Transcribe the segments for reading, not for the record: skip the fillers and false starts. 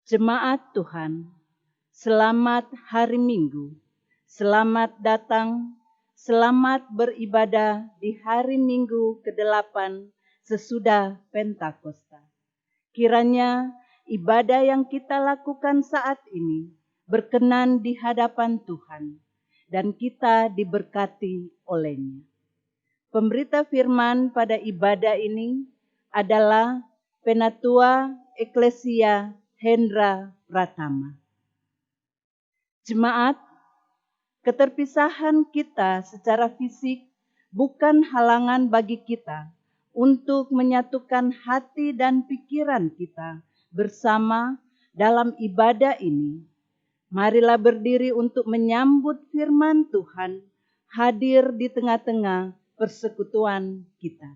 Jemaat Tuhan, selamat hari Minggu, selamat datang, selamat beribadah di hari Minggu ke-8 sesudah Pentakosta. Kiranya ibadah yang kita lakukan saat ini berkenan di hadapan Tuhan dan kita diberkati olehnya. Pemberita firman pada ibadah ini adalah Penatua Eklesia Hendra Pratama. Jemaat, keterpisahan kita secara fisik bukan halangan bagi kita untuk menyatukan hati dan pikiran kita bersama dalam ibadah ini. Marilah berdiri untuk menyambut firman Tuhan hadir di tengah-tengah persekutuan kita.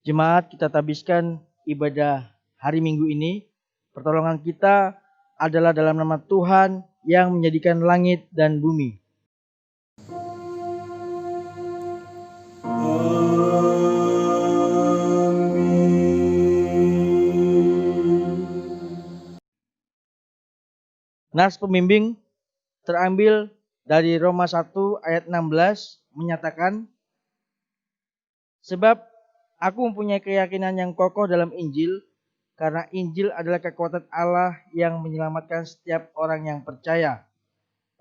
Jemaat, kita tabiskan ibadah hari Minggu ini. Pertolongan kita adalah dalam nama Tuhan yang menjadikan langit dan bumi. Nas pembimbing terambil dari Roma 1 ayat 16 menyatakan, sebab aku mempunyai keyakinan yang kokoh dalam Injil, karena Injil adalah kekuatan Allah yang menyelamatkan setiap orang yang percaya.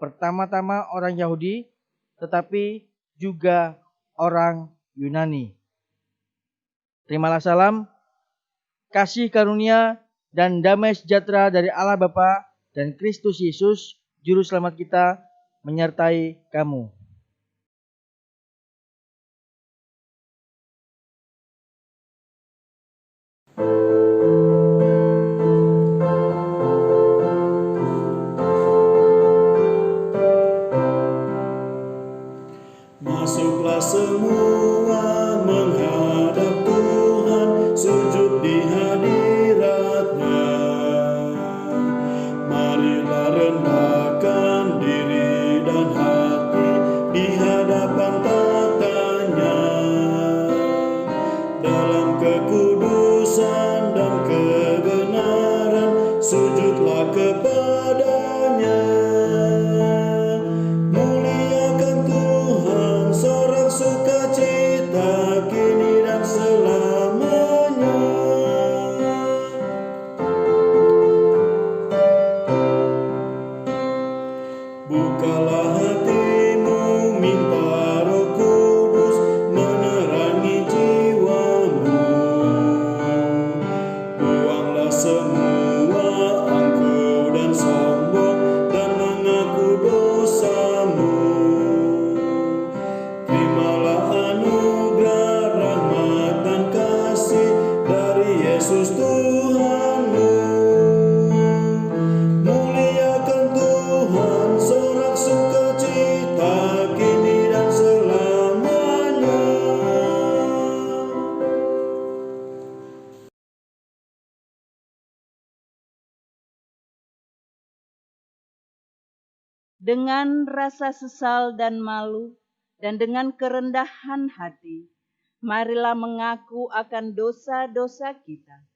Pertama-tama orang Yahudi, tetapi juga orang Yunani. Terimalah salam, kasih karunia, dan damai sejahtera dari Allah Bapa dan Kristus Yesus, Juru Selamat kita, menyertai kamu. Masuklah semua menghadap Tuhan, sujud di hadirat-Nya. Marilah rendahkan diri dan hati di hadapan tata-Nya. Dalam kekudusan dan kebenaran, sujudlah kepada-Nya. Sukacita dengan rasa sesal dan malu, dan dengan kerendahan hati, marilah mengaku akan dosa-dosa kita.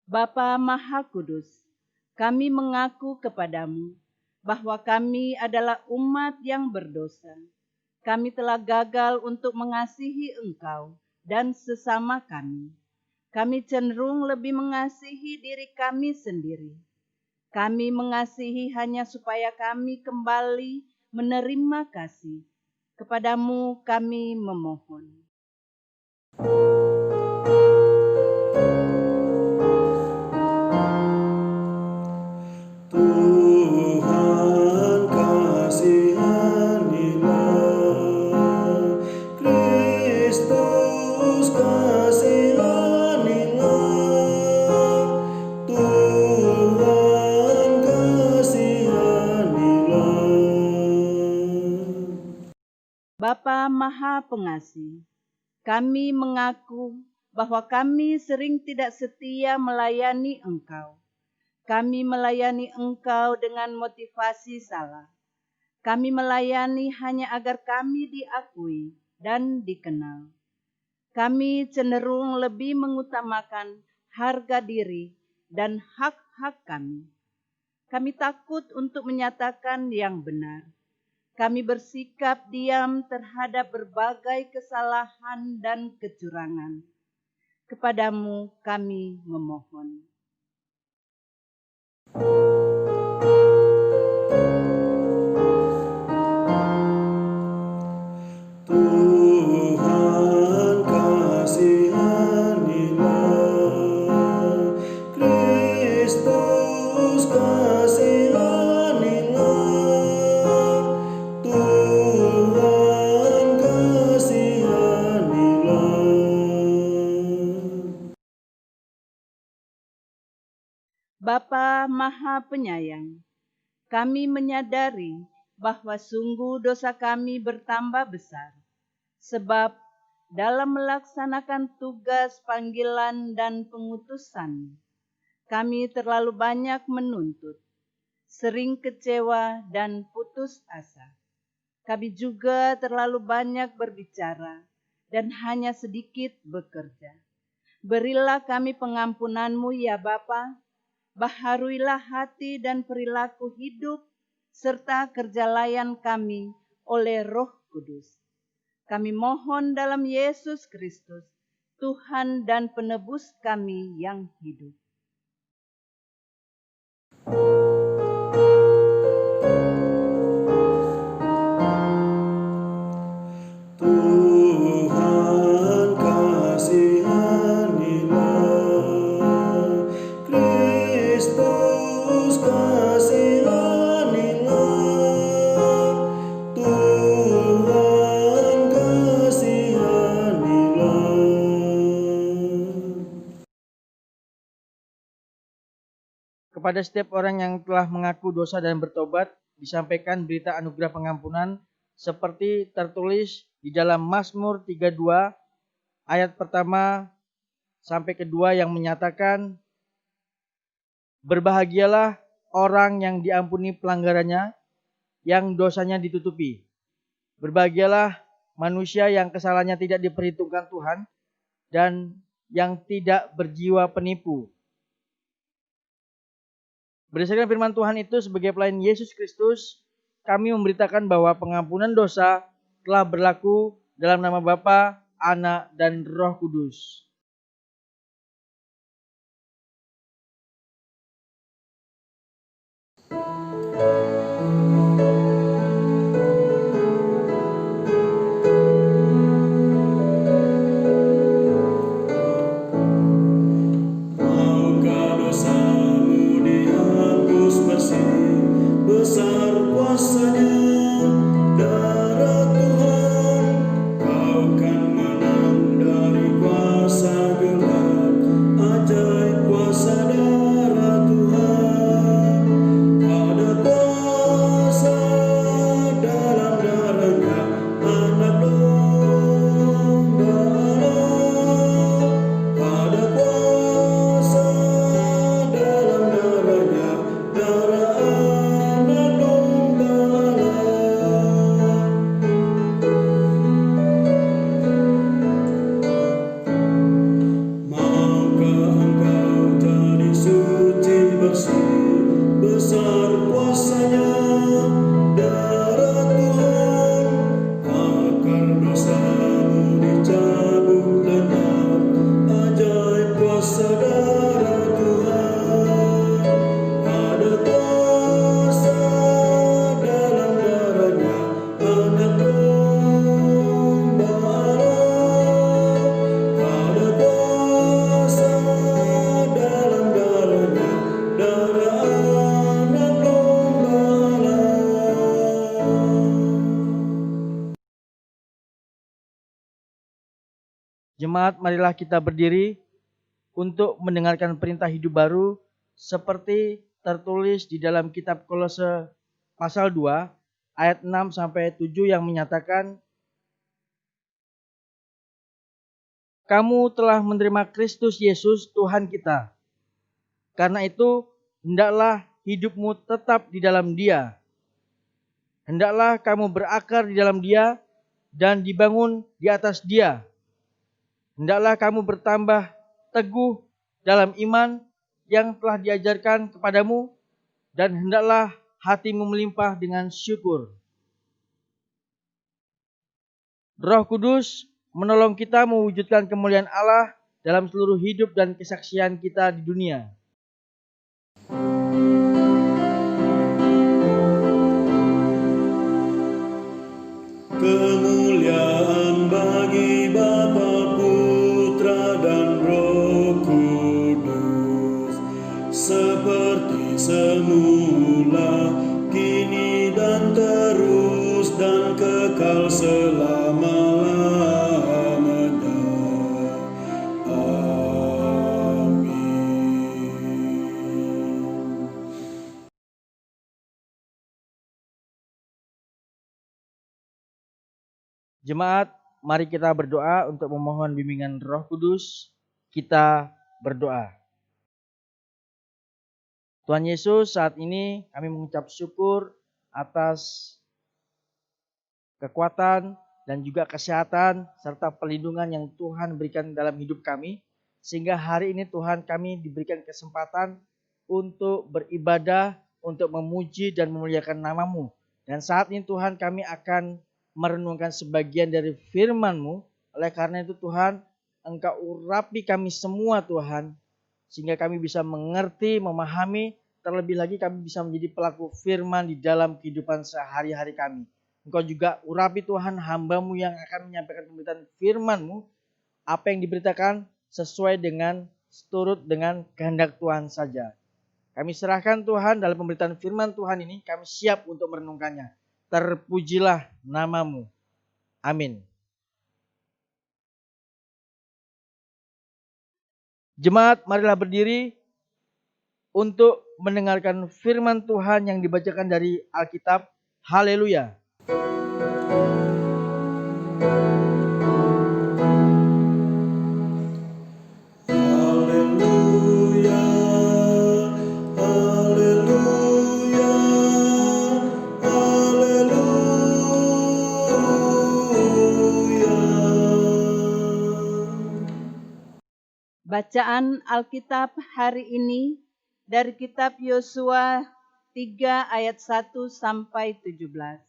Bapa Maha Kudus, kami mengaku kepadamu bahwa kami adalah umat yang berdosa. Kami telah gagal untuk mengasihi Engkau dan sesama kami. Kami cenderung lebih mengasihi diri kami sendiri. Kami mengasihi hanya supaya kami kembali menerima kasih. Kepadamu kami memohon. Tuhan kasihanilah, Kristus kasihanilah, Tuhan kasihanilah. Bapa Maha Pengasih, kami mengaku bahwa kami sering tidak setia melayani Engkau. Kami melayani Engkau dengan motivasi salah. Kami melayani hanya agar kami diakui dan dikenal. Kami cenderung lebih mengutamakan harga diri dan hak-hak kami. Kami takut untuk menyatakan yang benar. Kami bersikap diam terhadap berbagai kesalahan dan kecurangan. Kepadamu kami memohon. Tuhan kasihanilah, Kristus kasihanilah, Tuhan kasihanilah. Bapa Maha Penyayang, kami menyadari bahwa sungguh dosa kami bertambah besar, sebab dalam melaksanakan tugas panggilan dan pengutusan, kami terlalu banyak menuntut, sering kecewa dan putus asa. Kami juga terlalu banyak berbicara dan hanya sedikit bekerja. Berilah kami pengampunan-Mu ya Bapa, baharuilah hati dan perilaku hidup serta kerja layan kami oleh Roh Kudus. Kami mohon dalam Yesus Kristus, Tuhan dan Penebus kami yang hidup. Tuhan kasihanilah, Kristus kasihanilah, Tuhan kasihanilah. Kepada setiap orang yang telah mengaku dosa dan bertobat, disampaikan berita anugerah pengampunan seperti tertulis di dalam Mazmur 32 ayat pertama sampai kedua yang menyatakan, berbahagialah orang yang diampuni pelanggarannya, yang dosanya ditutupi. Berbahagialah manusia yang kesalahannya tidak diperhitungkan Tuhan dan yang tidak berjiwa penipu. Berdasarkan firman Tuhan itu, sebagai pelayan Yesus Kristus, kami memberitakan bahwa pengampunan dosa telah berlaku dalam nama Bapa, Anak, dan Roh Kudus. Maukah dosamu dihapus bersih, besar kuasa-Nya, darah Tuhan, kau kan menang dari kuasa gelap, ajaib kuasa darah Tuhan, pada Jemaat, marilah kita berdiri untuk mendengarkan perintah hidup baru seperti tertulis di dalam kitab Kolose pasal 2 ayat 6 sampai 7 yang menyatakan, kamu telah menerima Kristus Yesus Tuhan kita. Karena itu, hendaklah hidupmu tetap di dalam Dia. Hendaklah kamu berakar di dalam Dia dan dibangun di atas Dia. Hendaklah kamu bertambah teguh dalam iman yang telah diajarkan kepadamu, dan hendaklah hatimu melimpah dengan syukur. Roh Kudus menolong kita mewujudkan kemuliaan Allah dalam seluruh hidup dan kesaksian kita di dunia. Kemuliaan bagi Bapa, Putra, dan Roh Kudus, seperti semula, kini dan terus, dan kekal selama-lamanya. Amin. Jemaat, mari kita berdoa untuk memohon bimbingan Roh Kudus. Kita berdoa. Tuhan Yesus, saat ini kami mengucap syukur atas kekuatan dan juga kesehatan serta perlindungan yang Tuhan berikan dalam hidup kami. Sehingga hari ini Tuhan, kami diberikan kesempatan untuk beribadah, untuk memuji dan memuliakan nama-Mu. Dan saat ini Tuhan, kami akan merenungkan sebagian dari firman-Mu. Oleh karena itu Tuhan, Engkau urapi kami semua Tuhan, sehingga kami bisa mengerti, memahami, terlebih lagi kami bisa menjadi pelaku firman di dalam kehidupan sehari-hari kami. Engkau juga urapi Tuhan hamba-Mu yang akan menyampaikan pemberitaan firman-Mu, apa yang diberitakan sesuai dengan seturut dengan kehendak Tuhan saja. Kami serahkan Tuhan dalam pemberitaan firman Tuhan ini, kami siap untuk merenungkannya. Terpujilah nama-Mu. Amin. Jemaat, marilah berdiri untuk mendengarkan firman Tuhan yang dibacakan dari Alkitab. Haleluya. Bacaan Alkitab hari ini dari kitab Yosua 3 ayat 1 sampai 17.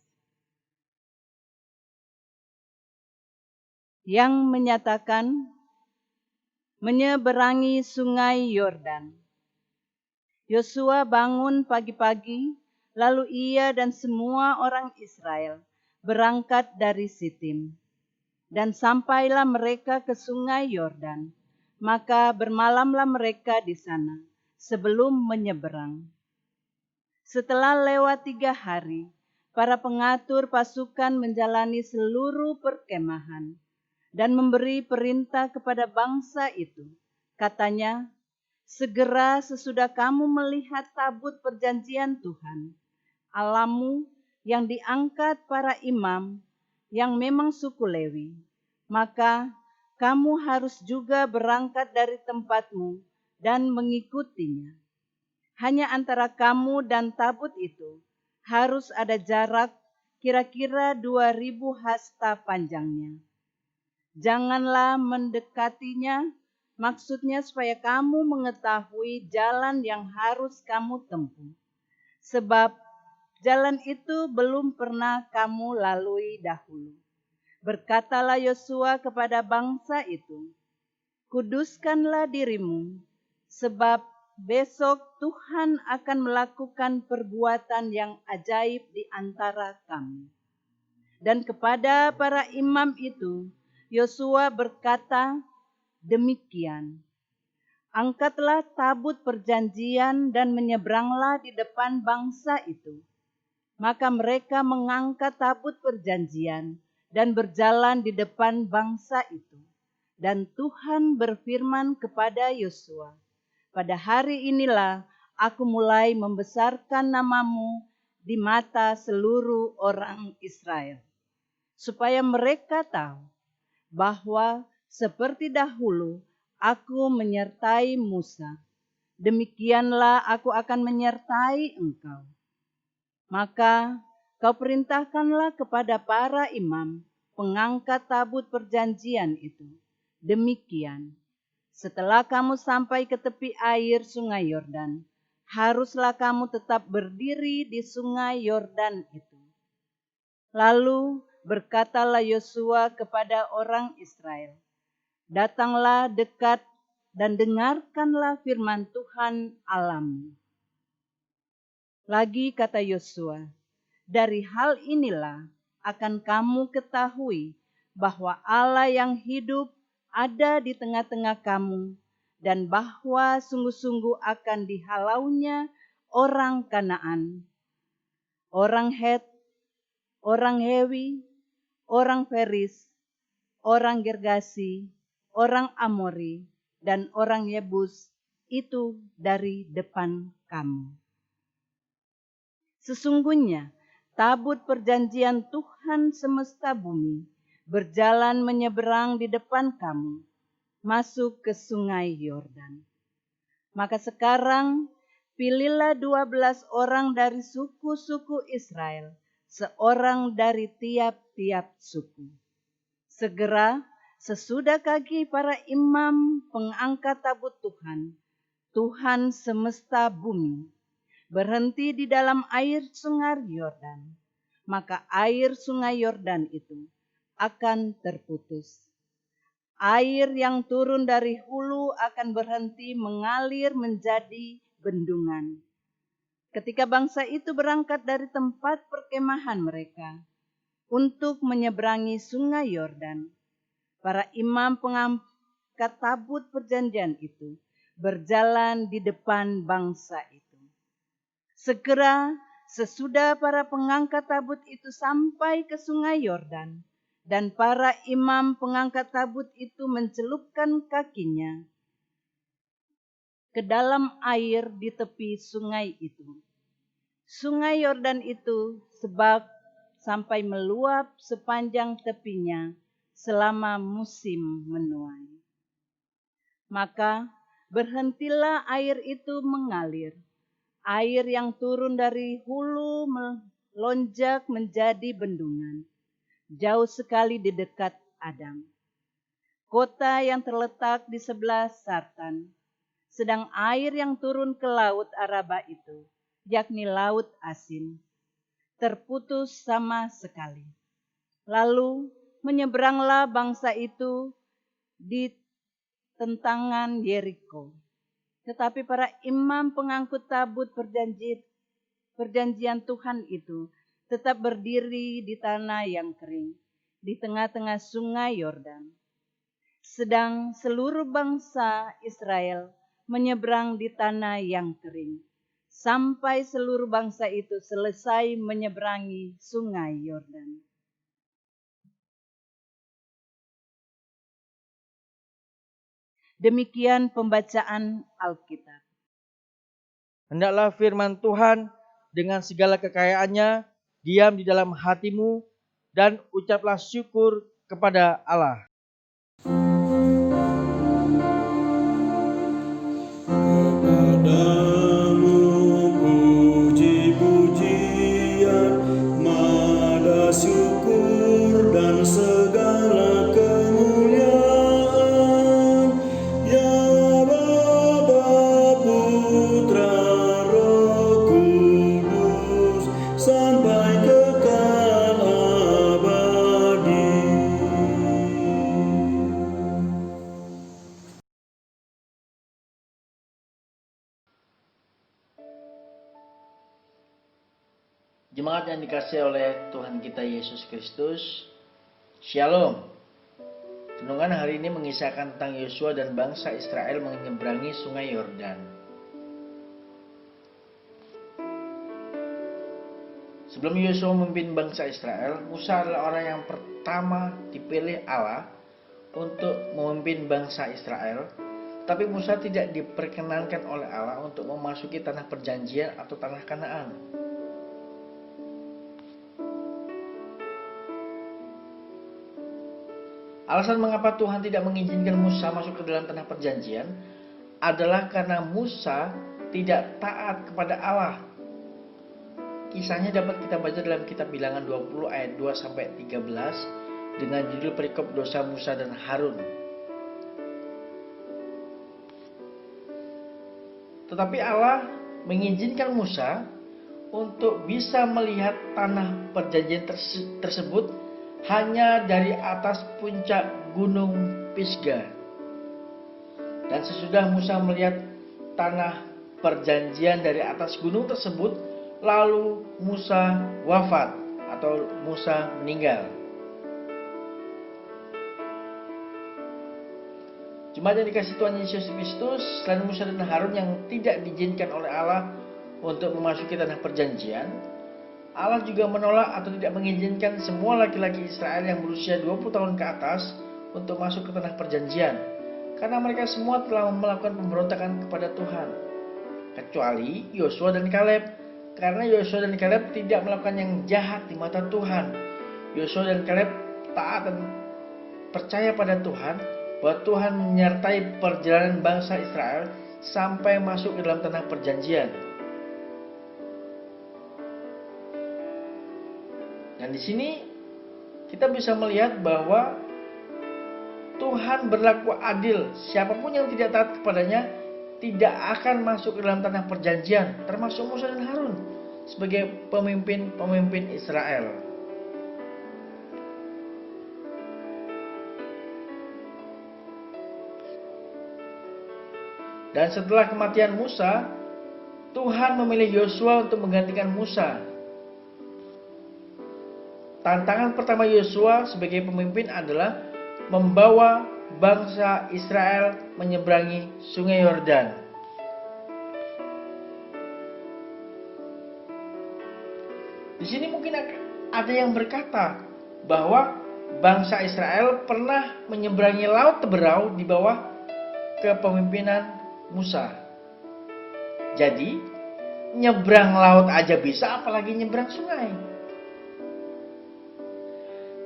Yang menyatakan menyeberangi sungai Yordan. Yosua bangun pagi-pagi, lalu ia dan semua orang Israel berangkat dari Sitim. Dan sampailah mereka ke sungai Yordan. Maka bermalamlah mereka di sana sebelum menyeberang. Setelah lewat 3 hari, para pengatur pasukan menjalani seluruh perkemahan dan memberi perintah kepada bangsa itu. Katanya, segera sesudah kamu melihat tabut perjanjian Tuhan, Allahmu yang diangkat para imam yang memang suku Lewi, maka kamu harus juga berangkat dari tempatmu dan mengikutinya. Hanya antara kamu dan tabut itu harus ada jarak kira-kira 2.000 hasta panjangnya. Janganlah mendekatinya, maksudnya supaya kamu mengetahui jalan yang harus kamu tempuh. Sebab jalan itu belum pernah kamu lalui dahulu. Berkatalah Yosua kepada bangsa itu, kuduskanlah dirimu, sebab besok Tuhan akan melakukan perbuatan yang ajaib di antara kamu. Dan kepada para imam itu, Yosua berkata demikian, angkatlah tabut perjanjian dan menyeberanglah di depan bangsa itu. Maka mereka mengangkat tabut perjanjian dan berjalan di depan bangsa itu. Dan Tuhan berfirman kepada Yosua, "Pada hari inilah aku mulai membesarkan namamu di mata seluruh orang Israel, supaya mereka tahu bahwa seperti dahulu aku menyertai Musa, demikianlah aku akan menyertai engkau. Maka kau perintahkanlah kepada para imam pengangkat tabut perjanjian itu. Demikian, setelah kamu sampai ke tepi air sungai Yordan, haruslah kamu tetap berdiri di sungai Yordan itu." Lalu berkatalah Yosua kepada orang Israel, "Datanglah dekat dan dengarkanlah firman Tuhan Allahmu." Lagi kata Yosua, "Dari hal inilah akan kamu ketahui bahwa Allah yang hidup ada di tengah-tengah kamu, dan bahwa sungguh-sungguh akan dihalaunya orang Kanaan, orang Het, orang Hewi, orang Feris, orang Gergasi, orang Amori, dan orang Yebus itu dari depan kamu. Sesungguhnya tabut perjanjian Tuhan semesta bumi berjalan menyeberang di depan kamu, masuk ke sungai Yordan. Maka sekarang pilihlah 12 orang dari suku-suku Israel, seorang dari tiap-tiap suku. Segera sesudah kaki para imam pengangkat tabut Tuhan, Tuhan semesta bumi, berhenti di dalam air sungai Yordan, maka air sungai Yordan itu akan terputus. Air yang turun dari hulu akan berhenti mengalir menjadi bendungan. Ketika bangsa itu berangkat dari tempat perkemahan mereka untuk menyeberangi sungai Yordan, para imam pengangkat tabut perjanjian itu berjalan di depan bangsa itu. Segera sesudah para pengangkat tabut itu sampai ke sungai Yordan, dan para imam pengangkat tabut itu mencelupkan kakinya ke dalam air di tepi sungai itu. Sungai Yordan itu sebab sampai meluap sepanjang tepinya selama musim menuai. Maka berhentilah air itu mengalir. Air yang turun dari hulu melonjak menjadi bendungan, jauh sekali di dekat Adam, kota yang terletak di sebelah Sartan. Sedang air yang turun ke laut Araba itu, yakni laut asin, terputus sama sekali. Lalu menyeberanglah bangsa itu di tentangan Yeriko. Tetapi para imam pengangkut tabut perjanjian Tuhan itu tetap berdiri di tanah yang kering, di tengah-tengah sungai Yordan. Sedang seluruh bangsa Israel menyeberang di tanah yang kering, sampai seluruh bangsa itu selesai menyeberangi sungai Yordan. Demikian pembacaan Alkitab. Hendaklah firman Tuhan dengan segala kekayaannya diam di dalam hatimu, dan ucaplah syukur kepada Allah. Kepadamu puji-pujian, nada syukur dan segala kemuliaan, ya Bapa, Putra, Roh Kudus, sampai kekal abadi. Jemaat yang dikasihi oleh Tuhan kita Yesus Kristus, Shalom. Renungan hari ini mengisahkan tentang Yosua dan bangsa Israel menyeberangi sungai Yordan. Sebelum Yosua memimpin bangsa Israel, Musa adalah orang yang pertama dipilih Allah untuk memimpin bangsa Israel, tapi Musa tidak diperkenankan oleh Allah untuk memasuki tanah perjanjian atau tanah Kanaan. Alasan mengapa Tuhan tidak mengizinkan Musa masuk ke dalam tanah perjanjian adalah karena Musa tidak taat kepada Allah. Kisahnya dapat kita baca dalam kitab Bilangan 20 ayat 2-13 dengan judul perikop dosa Musa dan Harun. Tetapi Allah mengizinkan Musa untuk bisa melihat tanah perjanjian tersebut hanya dari atas puncak gunung Pisga. Dan sesudah Musa melihat tanah perjanjian dari atas gunung tersebut, lalu Musa wafat atau Musa meninggal. Jemaat yang dikasihi Tuhan Yesus Kristus, selain Musa dan Harun yang tidak diizinkan oleh Allah untuk memasuki tanah perjanjian, Allah juga menolak atau tidak mengizinkan semua laki-laki Israel yang berusia 20 tahun ke atas untuk masuk ke tanah perjanjian, karena mereka semua telah melakukan pemberontakan kepada Tuhan, kecuali Yosua dan Kaleb, karena Yosua dan Kaleb tidak melakukan yang jahat di mata Tuhan. Yosua dan Kaleb taat dan percaya pada Tuhan, bahwa Tuhan menyertai perjalanan bangsa Israel sampai masuk ke dalam tanah perjanjian. Dan di sini kita bisa melihat bahwa Tuhan berlaku adil. Siapapun yang tidak taat kepadanya tidak akan masuk ke dalam tanah perjanjian, termasuk Musa dan Harun sebagai pemimpin Israel. Dan setelah kematian Musa, Tuhan memilih Yosua untuk menggantikan Musa. Tantangan pertama Yosua sebagai pemimpin adalah membawa bangsa Israel menyeberangi Sungai Yordan. Di sini mungkin ada yang berkata bahwa bangsa Israel pernah menyeberangi Laut Teberau di bawah kepemimpinan Musa. Jadi, nyebrang laut aja bisa, apalagi nyebrang sungai.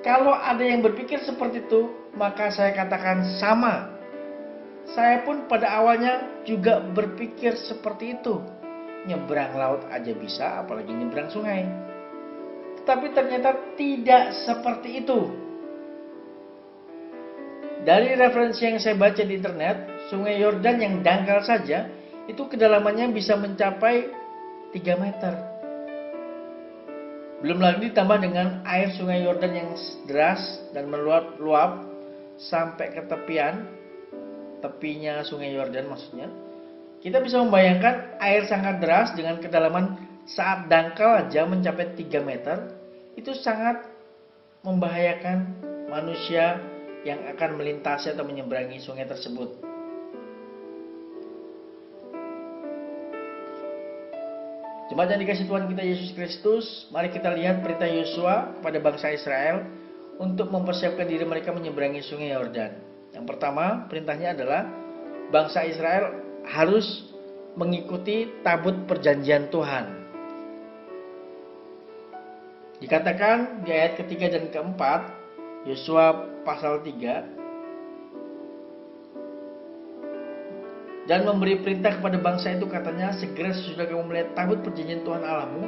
Kalau ada yang berpikir seperti itu, maka saya katakan sama. Saya pun pada awalnya juga berpikir seperti itu. Nyebrang laut aja bisa, apalagi nyebrang sungai. Tetapi ternyata tidak seperti itu. Dari referensi yang saya baca di internet, Sungai Yordan yang dangkal saja itu kedalamannya bisa mencapai 3 meter. Belum lagi ditambah dengan air Sungai Yordan yang deras dan meluap sampai ke tepinya Sungai Yordan maksudnya. Kita bisa membayangkan air sangat deras dengan kedalaman saat dangkal aja mencapai 3 meter, itu sangat membahayakan manusia yang akan melintasi atau menyeberangi sungai tersebut. Jemaat yang dikasihi Tuhan kita Yesus Kristus, mari kita lihat perintah Yosua kepada bangsa Israel untuk mempersiapkan diri mereka menyeberangi Sungai Yordan. Yang pertama, perintahnya adalah bangsa Israel harus mengikuti tabut perjanjian Tuhan. Dikatakan di ayat ketiga dan keempat, Yosua pasal 3, dan memberi perintah kepada bangsa itu, katanya, segera sesudah kamu melihat tabut perjanjian Tuhan Allahmu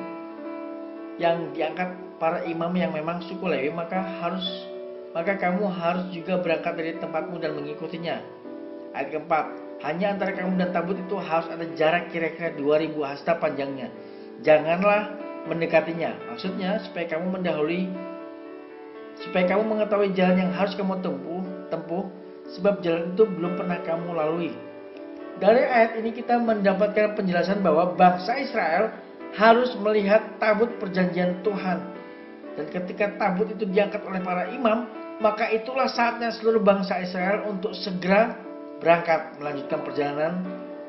yang diangkat para imam yang memang suku Lewi, maka kamu harus juga berangkat dari tempatmu dan mengikutinya. Ayat keempat, hanya antara kamu dan tabut itu harus ada jarak kira-kira 2000 hasta panjangnya. Janganlah mendekatinya. Maksudnya supaya kamu mengetahui jalan yang harus kamu tempuh, sebab jalan itu belum pernah kamu lalui. Dari ayat ini kita mendapatkan penjelasan bahwa bangsa Israel harus melihat tabut perjanjian Tuhan. Dan ketika tabut itu diangkat oleh para imam, maka itulah saatnya seluruh bangsa Israel untuk segera berangkat melanjutkan perjalanan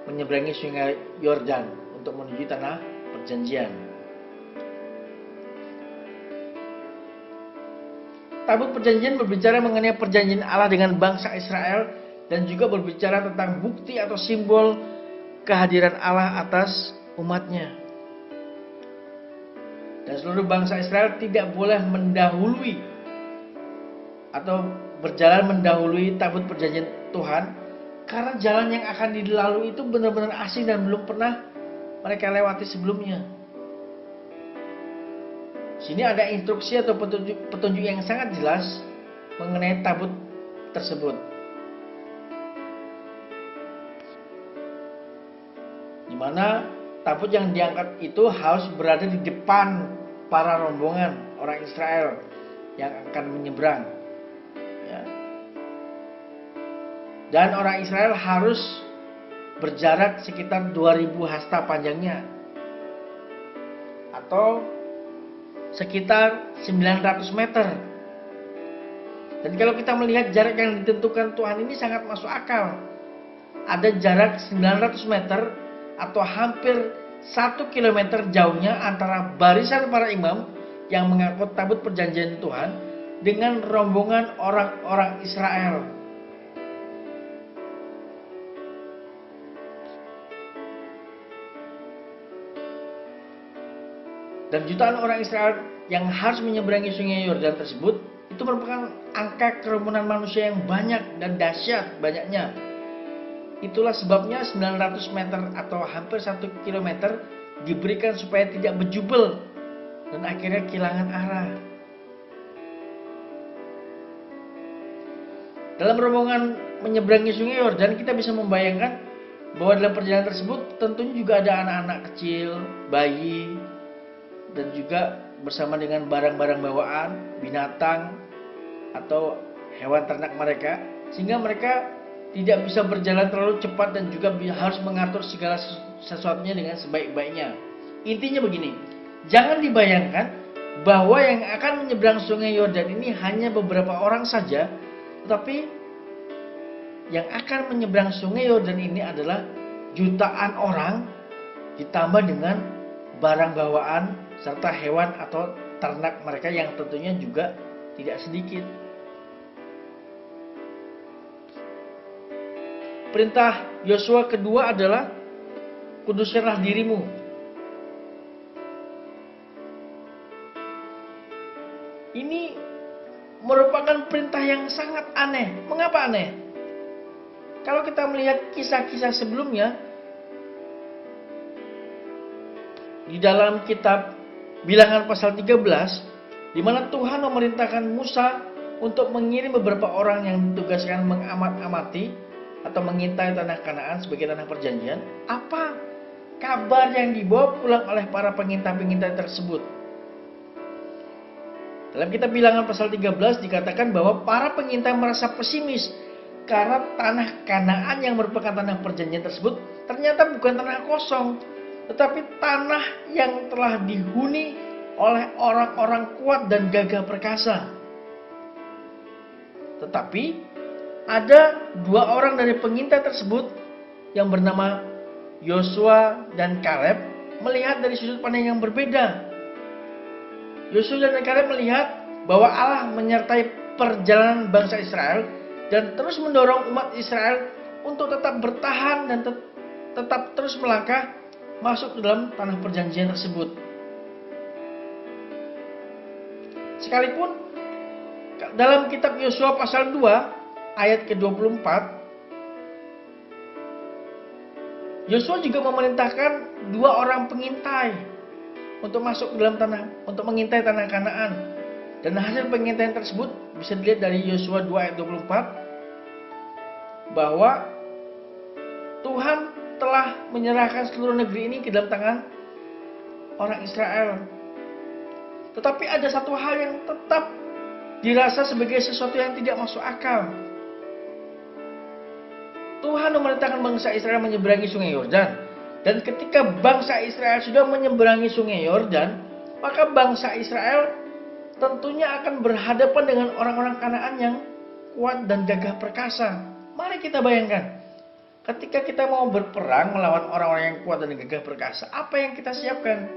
menyeberangi Sungai Yordan untuk menuju tanah perjanjian. tabut perjanjian berbicara mengenai perjanjian Allah dengan bangsa Israel dan juga berbicara tentang bukti atau simbol kehadiran Allah atas umatnya. Dan seluruh bangsa Israel tidak boleh mendahului atau berjalan mendahului tabut perjanjian Tuhan, karena jalan yang akan dilalui itu benar-benar asing dan belum pernah mereka lewati sebelumnya. Sini ada instruksi atau petunjuk yang sangat jelas mengenai tabut tersebut. Di mana tabut yang diangkat itu harus berada di depan para rombongan orang Israel yang akan menyeberang. Ya. Dan orang Israel harus berjarak sekitar 2000 hasta panjangnya, atau sekitar 900 meter. Dan kalau kita melihat jarak yang ditentukan Tuhan ini sangat masuk akal. Ada jarak 900 meter atau hampir 1 kilometer jauhnya antara barisan para imam yang mengangkut tabut perjanjian Tuhan dengan rombongan orang-orang Israel. Dan jutaan orang Israel yang harus menyeberangi sungai Yordan tersebut itu merupakan angka kerumunan manusia yang banyak dan dahsyat banyaknya. Itulah sebabnya 900 meter atau hampir 1 kilometer diberikan supaya tidak berjubel dan akhirnya kehilangan arah. Dalam rombongan menyeberangi sungai Yordan, kita bisa membayangkan bahwa dalam perjalanan tersebut tentunya juga ada anak-anak kecil, bayi, dan juga bersama dengan barang-barang bawaan, binatang atau hewan ternak mereka, sehingga mereka tidak bisa berjalan terlalu cepat dan juga harus mengatur segala sesuatunya dengan sebaik-baiknya. Intinya begini, jangan dibayangkan bahwa yang akan menyeberang sungai Yordan ini hanya beberapa orang saja, tetapi yang akan menyeberang sungai Yordan ini adalah jutaan orang ditambah dengan barang bawaan serta hewan atau ternak mereka yang tentunya juga tidak sedikit. Perintah Yosua kedua adalah kuduskanlah dirimu. Ini merupakan perintah yang sangat aneh. Mengapa aneh? Kalau kita melihat kisah-kisah sebelumnya di dalam kitab Bilangan pasal 13, di mana Tuhan memerintahkan Musa untuk mengirim beberapa orang yang ditugaskan mengamat-amati atau mengintai tanah Kanaan sebagai tanah perjanjian. Apa kabar yang dibawa pulang oleh para pengintai-pengintai tersebut? Dalam kitab Bilangan pasal 13 dikatakan bahwa para pengintai merasa pesimis karena tanah Kanaan yang merupakan tanah perjanjian tersebut ternyata bukan tanah kosong, tetapi tanah yang telah dihuni oleh orang-orang kuat dan gagah perkasa. Tetapi ada dua orang dari pengintai tersebut yang bernama Yosua dan Kaleb melihat dari sudut pandang yang berbeda. Yosua dan Kaleb melihat bahwa Allah menyertai perjalanan bangsa Israel dan terus mendorong umat Israel untuk tetap bertahan dan tetap terus melangkah masuk ke dalam tanah perjanjian tersebut. Sekalipun dalam kitab Yosua pasal 2 ayat ke-24, Yosua juga memerintahkan dua orang pengintai untuk masuk ke dalam untuk mengintai tanah Kanaan. Dan hasil pengintaian tersebut bisa dilihat dari Yosua 2 ayat 24 bahwa Tuhan telah menyerahkan seluruh negeri ini ke dalam tangan orang Israel. Tetapi ada satu hal yang tetap dirasa sebagai sesuatu yang tidak masuk akal. Tuhan memerintahkan bangsa Israel menyeberangi sungai Yordan. Dan ketika bangsa Israel sudah menyeberangi sungai Yordan, maka bangsa Israel tentunya akan berhadapan dengan orang-orang Kanaan yang kuat dan gagah perkasa. Mari kita bayangkan, ketika kita mau berperang melawan orang-orang yang kuat dan gagah perkasa, apa yang kita siapkan?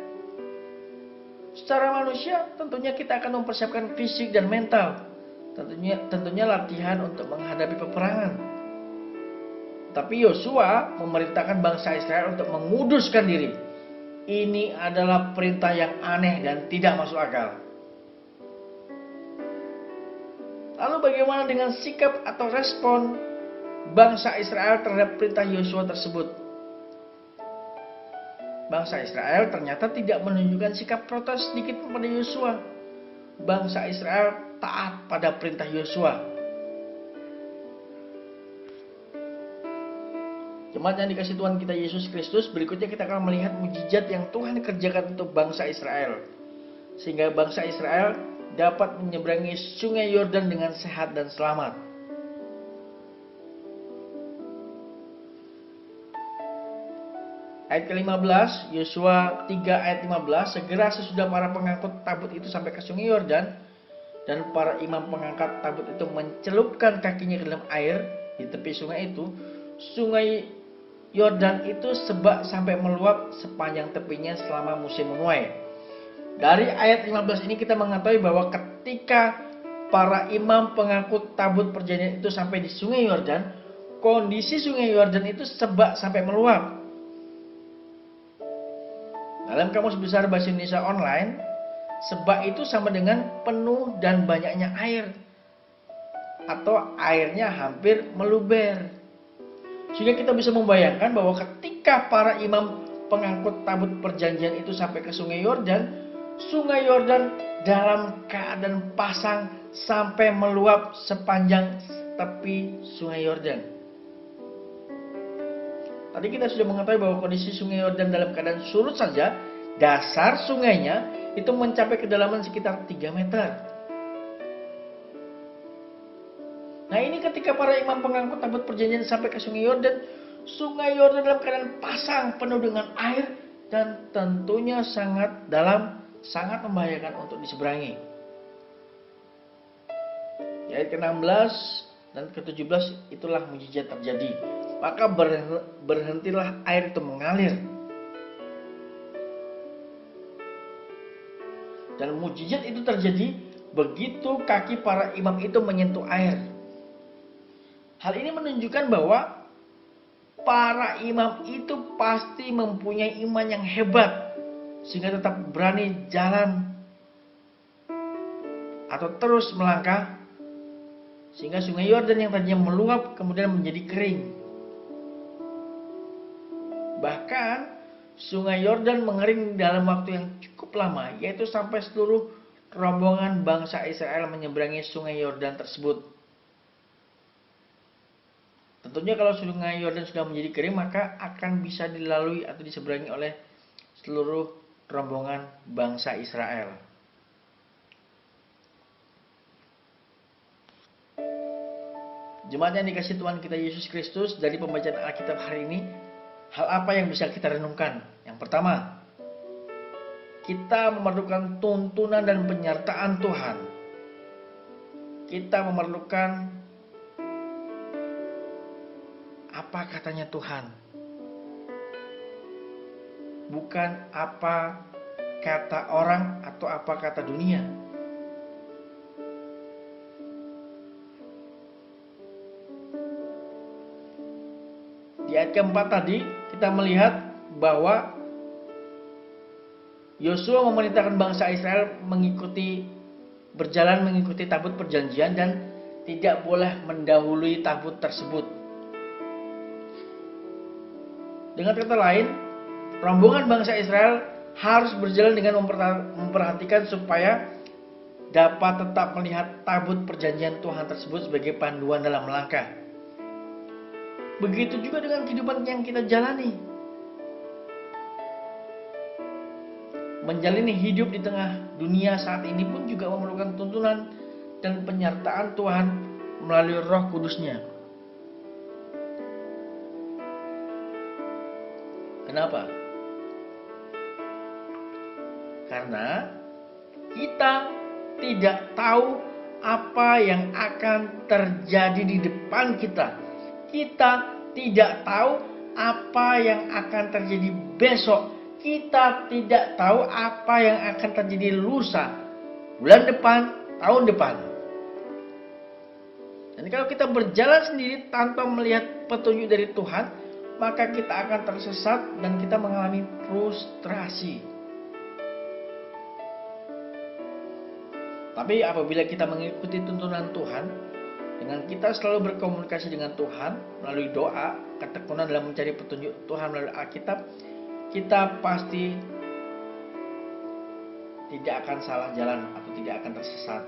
Secara manusia tentunya kita akan mempersiapkan fisik dan mental. tentunya latihan untuk menghadapi peperangan. Tapi Yosua memerintahkan bangsa Israel untuk menguduskan diri. Ini adalah perintah yang aneh dan tidak masuk akal. Lalu bagaimana dengan sikap atau respon bangsa Israel terhadap perintah Yosua tersebut? Bangsa Israel ternyata tidak menunjukkan sikap protes sedikit pun pada Yosua. Bangsa Israel taat pada perintah Yosua. Jemaat yang dikasihi Tuhan kita Yesus Kristus, berikutnya kita akan melihat mujizat yang Tuhan kerjakan untuk bangsa Israel, sehingga bangsa Israel dapat menyeberangi sungai Yordan dengan sehat dan selamat. Ayat ke-15, Yosua 3 ayat 15, segera sesudah para pengangkut tabut itu sampai ke sungai Yordan, dan para imam pengangkat tabut itu mencelupkan kakinya ke dalam air di tepi sungai itu, sungai Yordan itu sebak sampai meluap sepanjang tepinya selama musim menuai. Dari ayat 15 ini kita mengetahui bahwa ketika para imam pengangkut tabut perjanjian itu sampai di sungai Yordan, kondisi sungai Yordan itu sebak sampai meluap. Dalam Kamus Besar Bahasa Indonesia Online, sebak itu sama dengan penuh dan banyaknya air, atau airnya hampir meluber. Sehingga kita bisa membayangkan bahwa ketika para imam pengangkut tabut perjanjian itu sampai ke sungai Yordan dalam keadaan pasang sampai meluap sepanjang tepi sungai Yordan. Tadi kita sudah mengetahui bahwa kondisi sungai Yordan dalam keadaan surut saja, dasar sungainya itu mencapai kedalaman sekitar 3 meter. Nah, ini ketika para imam pengangkut tabut perjanjian sampai ke sungai Yordan dalam keadaan pasang penuh dengan air dan tentunya sangat dalam, sangat membahayakan untuk diseberangi. Di ayat ke-16 dan ke-17 itulah mujizat terjadi. Maka berhentilah air itu mengalir. Dan mujizat itu terjadi begitu kaki para imam itu menyentuh air. Hal ini menunjukkan bahwa para imam itu pasti mempunyai iman yang hebat, sehingga tetap berani jalan atau terus melangkah, sehingga sungai Yordan yang tadinya meluap kemudian menjadi kering. Bahkan sungai Yordan mengering dalam waktu yang cukup lama, yaitu sampai seluruh rombongan bangsa Israel menyeberangi sungai Yordan tersebut. Tentunya kalau sungai Yordan sudah menjadi kering, maka akan bisa dilalui atau diseberangi oleh seluruh rombongan bangsa Israel. Jemaat yang dikasihi Tuhan kita Yesus Kristus, dari pembacaan Alkitab hari ini, hal apa yang bisa kita renungkan? Yang pertama, kita memerlukan tuntunan dan penyertaan Tuhan. Kita memerlukan apa katanya Tuhan, bukan apa kata orang atau apa kata dunia. Di ayat keempat tadi kita melihat bahwa Yosua memerintahkan bangsa Israel berjalan mengikuti tabut perjanjian dan tidak boleh mendahului tabut tersebut. Dengan kata lain, rombongan bangsa Israel harus berjalan dengan memperhatikan supaya dapat tetap melihat tabut perjanjian Tuhan tersebut sebagai panduan dalam melangkah. Begitu juga dengan kehidupan yang kita jalani. Menjalani hidup di tengah dunia saat ini pun juga memerlukan tuntunan dan penyertaan Tuhan melalui Roh Kudus-Nya. Kenapa? Karena kita tidak tahu apa yang akan terjadi di depan kita. Kita tidak tahu apa yang akan terjadi besok. Kita tidak tahu apa yang akan terjadi lusa, bulan depan, tahun depan. Dan kalau kita berjalan sendiri tanpa melihat petunjuk dari Tuhan, maka kita akan tersesat dan kita mengalami frustrasi. Tapi apabila kita mengikuti tuntunan Tuhan, dengan kita selalu berkomunikasi dengan Tuhan melalui doa, ketekunan dalam mencari petunjuk Tuhan melalui Alkitab, kita pasti tidak akan salah jalan atau tidak akan tersesat.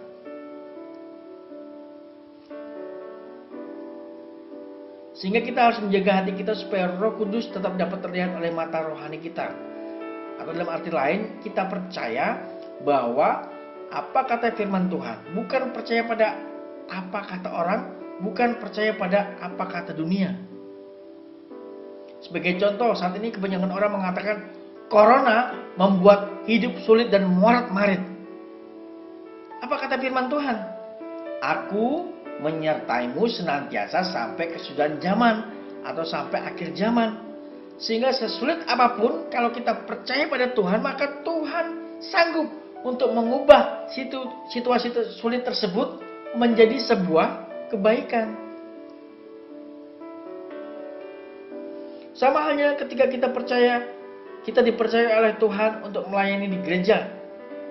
Sehingga kita harus menjaga hati kita supaya Roh Kudus tetap dapat terlihat oleh mata rohani kita. Atau dalam arti lain, kita percaya bahwa apa kata firman Tuhan, bukan percaya pada apa kata orang, bukan percaya pada apa kata dunia. Sebagai contoh, saat ini kebanyakan orang mengatakan Corona membuat hidup sulit dan morat-marit. Apa kata firman Tuhan? Aku menyertaimu senantiasa sampai kesudahan zaman atau sampai akhir zaman. Sehingga sesulit apapun, kalau kita percaya pada Tuhan, maka Tuhan sanggup untuk mengubah situasi sulit tersebut menjadi sebuah kebaikan. Sama halnya ketika kita dipercaya oleh Tuhan untuk melayani di gereja.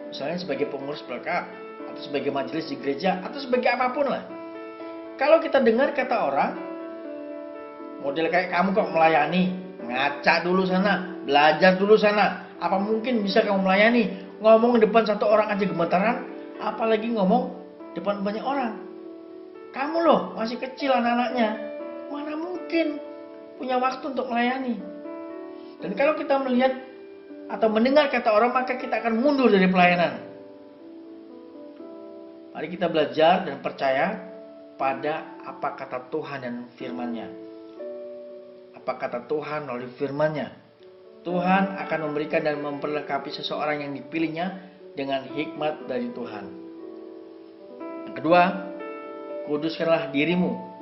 Misalnya sebagai pengurus pelengkap, atau sebagai majelis di gereja, atau sebagai apapun lah. Kalau kita dengar kata orang, model kayak kamu kok melayani, ngaca dulu sana, belajar dulu sana. Apa mungkin bisa kamu melayani? Ngomong depan satu orang aja gemetaran, apalagi ngomong depan banyak orang. Kamu loh masih kecil anak-anaknya, mana mungkin punya waktu untuk melayani. Dan kalau kita melihat atau mendengar kata orang, maka kita akan mundur dari pelayanan. Mari kita belajar dan percaya pada apa kata Tuhan dan firman-Nya. Apa kata Tuhan melalui firman-Nya. Tuhan akan memberikan dan memperlengkapi seseorang yang dipilihnya dengan hikmat dari Tuhan. Yang kedua, kuduskanlah dirimu.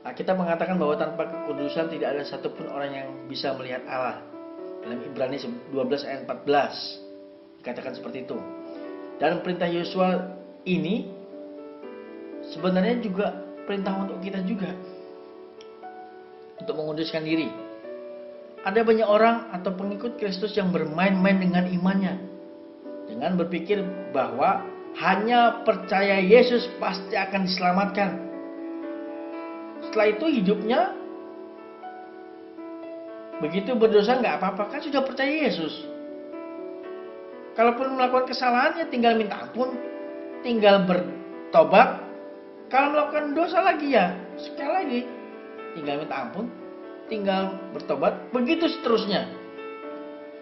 Kita mengatakan bahwa tanpa kekudusan tidak ada satupun orang yang bisa melihat Allah. Dalam Ibrani 12 ayat 14 dikatakan seperti itu. Dan perintah Yosua ini sebenarnya juga perintah untuk kita juga, untuk menguduskan diri. Ada banyak orang atau pengikut Kristus yang bermain-main dengan imannya, dengan berpikir bahwa hanya percaya Yesus pasti akan diselamatkan. Setelah itu hidupnya begitu berdosa nggak apa-apa, kan sudah percaya Yesus. Kalaupun melakukan kesalahan ya tinggal minta ampun, tinggal bertobat. Kalau melakukan dosa lagi ya sekali lagi tinggal minta ampun, tinggal bertobat, begitu seterusnya.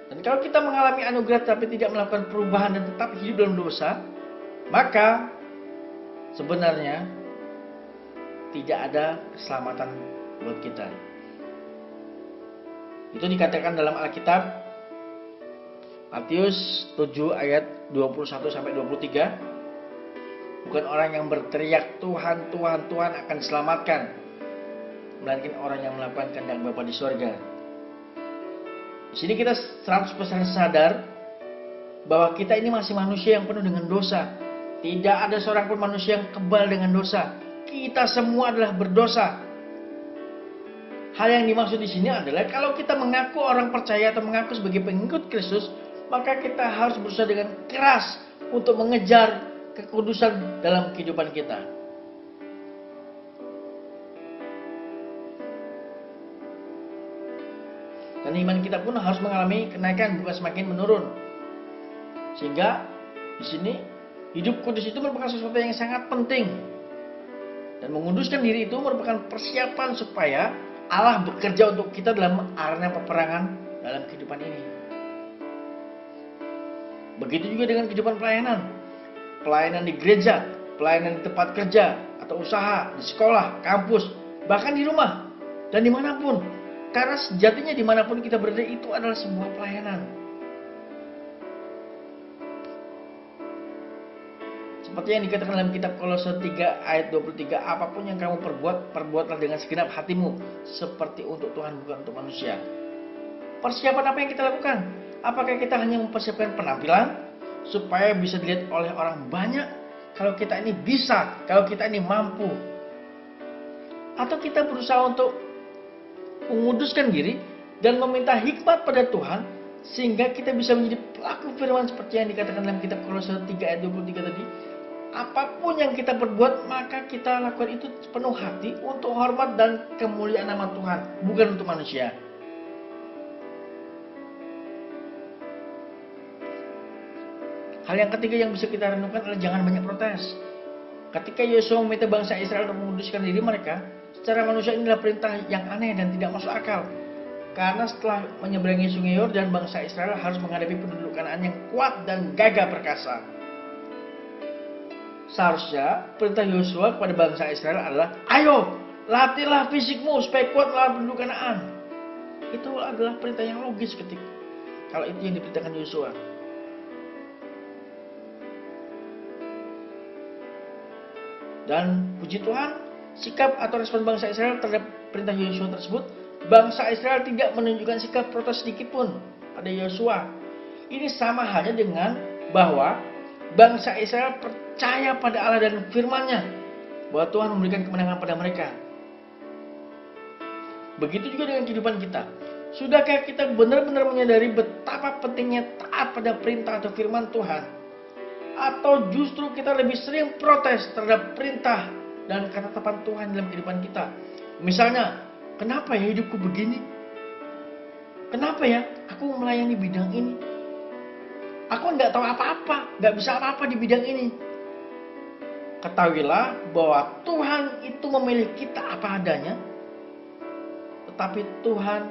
Dan kalau kita mengalami anugerah tapi tidak melakukan perubahan dan tetap hidup dalam dosa, maka sebenarnya tidak ada keselamatan buat kita. Itu dikatakan dalam Alkitab Matius 7 ayat 21 sampai 23. Bukan orang yang berteriak Tuhan, Tuhan, Tuhan akan diselamatkan, melainkan orang yang melakukan kehendak Bapa di sorga. Di sini kita 100% sadar bahwa kita ini masih manusia yang penuh dengan dosa. Tidak ada seorang pun manusia yang kebal dengan dosa. Kita semua adalah berdosa. Hal yang dimaksud di sini adalah kalau kita mengaku orang percaya atau mengaku sebagai pengikut Kristus, maka kita harus berusaha dengan keras untuk mengejar kekudusan dalam kehidupan kita. Dan iman kita pun harus mengalami kenaikan, bukan semakin menurun. Sehingga di sini hidup kudus itu merupakan sesuatu yang sangat penting. Dan menguduskan diri itu merupakan persiapan supaya Allah bekerja untuk kita dalam arena peperangan dalam kehidupan ini. Begitu juga dengan kehidupan pelayanan. Pelayanan di gereja, pelayanan di tempat kerja atau usaha, di sekolah, kampus, bahkan di rumah dan dimanapun. Karena sejatinya dimanapun kita berada itu adalah sebuah pelayanan. Seperti yang dikatakan dalam kitab Kolose 3 ayat 23, apapun yang kamu perbuat, perbuatlah dengan segenap hatimu, seperti untuk Tuhan bukan untuk manusia. Persiapan apa yang kita lakukan? Apakah kita hanya mempersiapkan penampilan supaya bisa dilihat oleh orang banyak, kalau kita ini bisa, kalau kita ini mampu. Atau kita berusaha untuk menguduskan diri dan meminta hikmat pada Tuhan sehingga kita bisa menjadi pelaku firman seperti yang dikatakan dalam kitab Kolose 3 ayat 23 tadi. Apapun yang kita perbuat, maka kita lakukan itu sepenuh hati untuk hormat dan kemuliaan nama Tuhan, bukan untuk manusia. Hal yang ketiga yang bisa kita renungkan adalah jangan banyak protes. Ketika Yosua meminta bangsa Israel untuk menguduskan diri mereka, secara manusia inilah perintah yang aneh dan tidak masuk akal. Karena setelah menyeberangi sungai Yordan, bangsa Israel harus menghadapi penduduk Kanaan yang kuat dan gagah perkasa. Seharusnya perintah Yosua kepada bangsa Israel adalah, ayo, latihlah fisikmu supaya kuat melawan penduduk Kanaan. Itu adalah perintah yang logis ketika kalau itu yang diperintahkan Yosua. Dan puji Tuhan, sikap atau respon bangsa Israel terhadap perintah Yosua tersebut, bangsa Israel tidak menunjukkan sikap protes sedikit pun pada Yosua. Ini sama halnya dengan bahwa bangsa Israel percaya pada Allah dan firman-Nya, bahwa Tuhan memberikan kemenangan pada mereka. Begitu juga dengan kehidupan kita. Sudahkah kita benar-benar menyadari betapa pentingnya taat pada perintah atau firman Tuhan? Atau justru kita lebih sering protes terhadap perintah dan ketetapan Tuhan dalam kehidupan kita? Misalnya, kenapa ya hidupku begini? Kenapa ya aku melayani bidang ini? Aku nggak tahu apa-apa, nggak bisa apa-apa di bidang ini. Ketahuilah bahwa Tuhan itu memilih kita apa adanya, tetapi Tuhan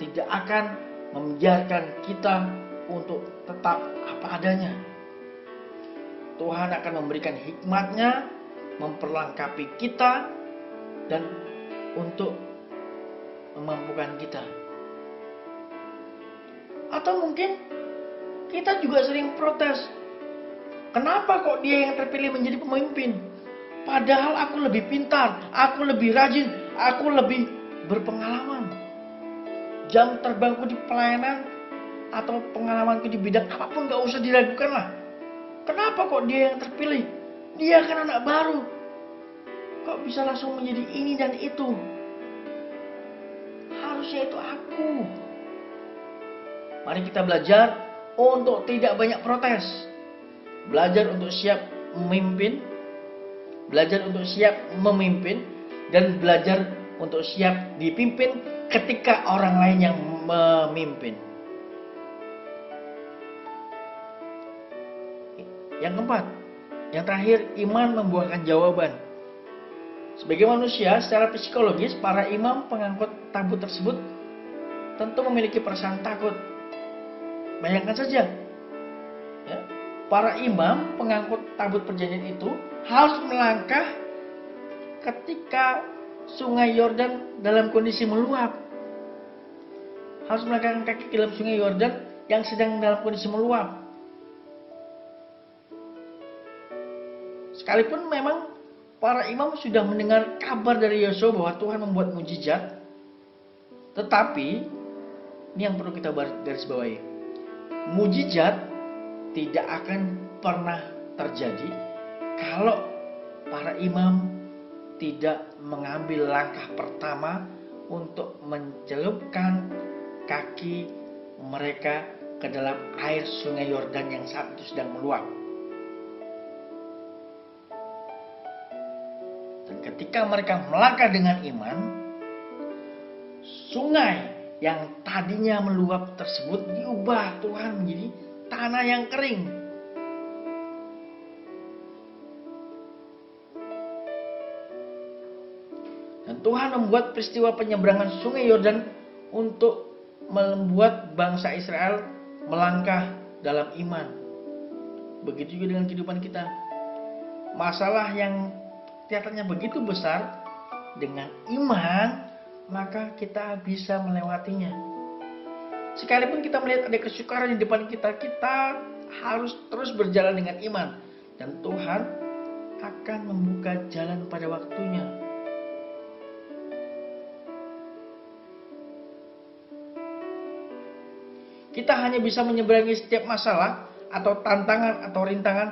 tidak akan membiarkan kita untuk tetap apa adanya. Tuhan akan memberikan hikmat-Nya, memperlengkapi kita, dan untuk memampukan kita. Atau mungkin kita juga sering protes. Kenapa kok dia yang terpilih menjadi pemimpin? Padahal aku lebih pintar, aku lebih rajin, aku lebih berpengalaman. Jam terbangku di pelayanan atau pengalamanku di bidang apapun gak usah diragukan lah. Kenapa kok dia yang terpilih? Dia kan anak baru. Kok bisa langsung menjadi ini dan itu? Harusnya itu aku. Mari kita belajar untuk tidak banyak protes. Belajar untuk siap memimpin. Belajar untuk siap memimpin. Dan belajar untuk siap dipimpin ketika orang lain yang memimpin. Yang keempat, yang terakhir, iman membuahkan jawaban. Sebagai manusia, secara psikologis, para imam pengangkut tabut tersebut tentu memiliki perasaan takut. Bayangkan saja, ya, para imam pengangkut tabut perjanjian itu harus melangkah ketika sungai Yordan dalam kondisi meluap. Harus melangkahkan kaki ke dalam sungai Yordan yang sedang dalam kondisi meluap. Sekalipun memang para imam sudah mendengar kabar dari Yosua bahwa Tuhan membuat mujizat, tetapi ini yang perlu kita garis bawahi. Mujizat tidak akan pernah terjadi kalau para imam tidak mengambil langkah pertama untuk mencelupkan kaki mereka ke dalam air sungai Yordan yang saat itu sedang meluap. Dan ketika mereka melangkah dengan iman, sungai yang tadinya meluap tersebut diubah Tuhan menjadi tanah yang kering. Dan Tuhan membuat peristiwa penyeberangan sungai Yordan untuk membuat bangsa Israel melangkah dalam iman. Begitu juga dengan kehidupan kita. Masalah yang kelihatannya begitu besar, dengan iman maka kita bisa melewatinya. Sekalipun kita melihat ada kesukaran di depan kita, kita harus terus berjalan dengan iman. Dan Tuhan akan membuka jalan pada waktunya. Kita hanya bisa menyeberangi setiap masalah atau tantangan atau rintangan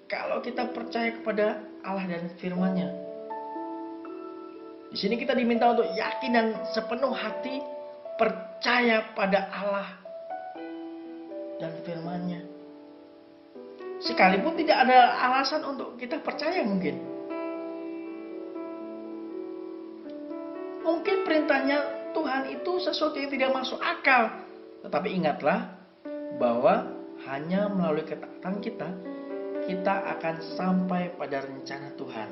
kalau kita percaya kepada Allah dan firman-Nya. Di sini kita diminta untuk yakin dan sepenuh hati percaya pada Allah dan firman-Nya. Sekalipun tidak ada alasan untuk kita percaya mungkin. Mungkin perintahnya Tuhan itu sesuatu yang tidak masuk akal. Tetapi ingatlah bahwa hanya melalui ketaatan kita akan sampai pada rencana Tuhan.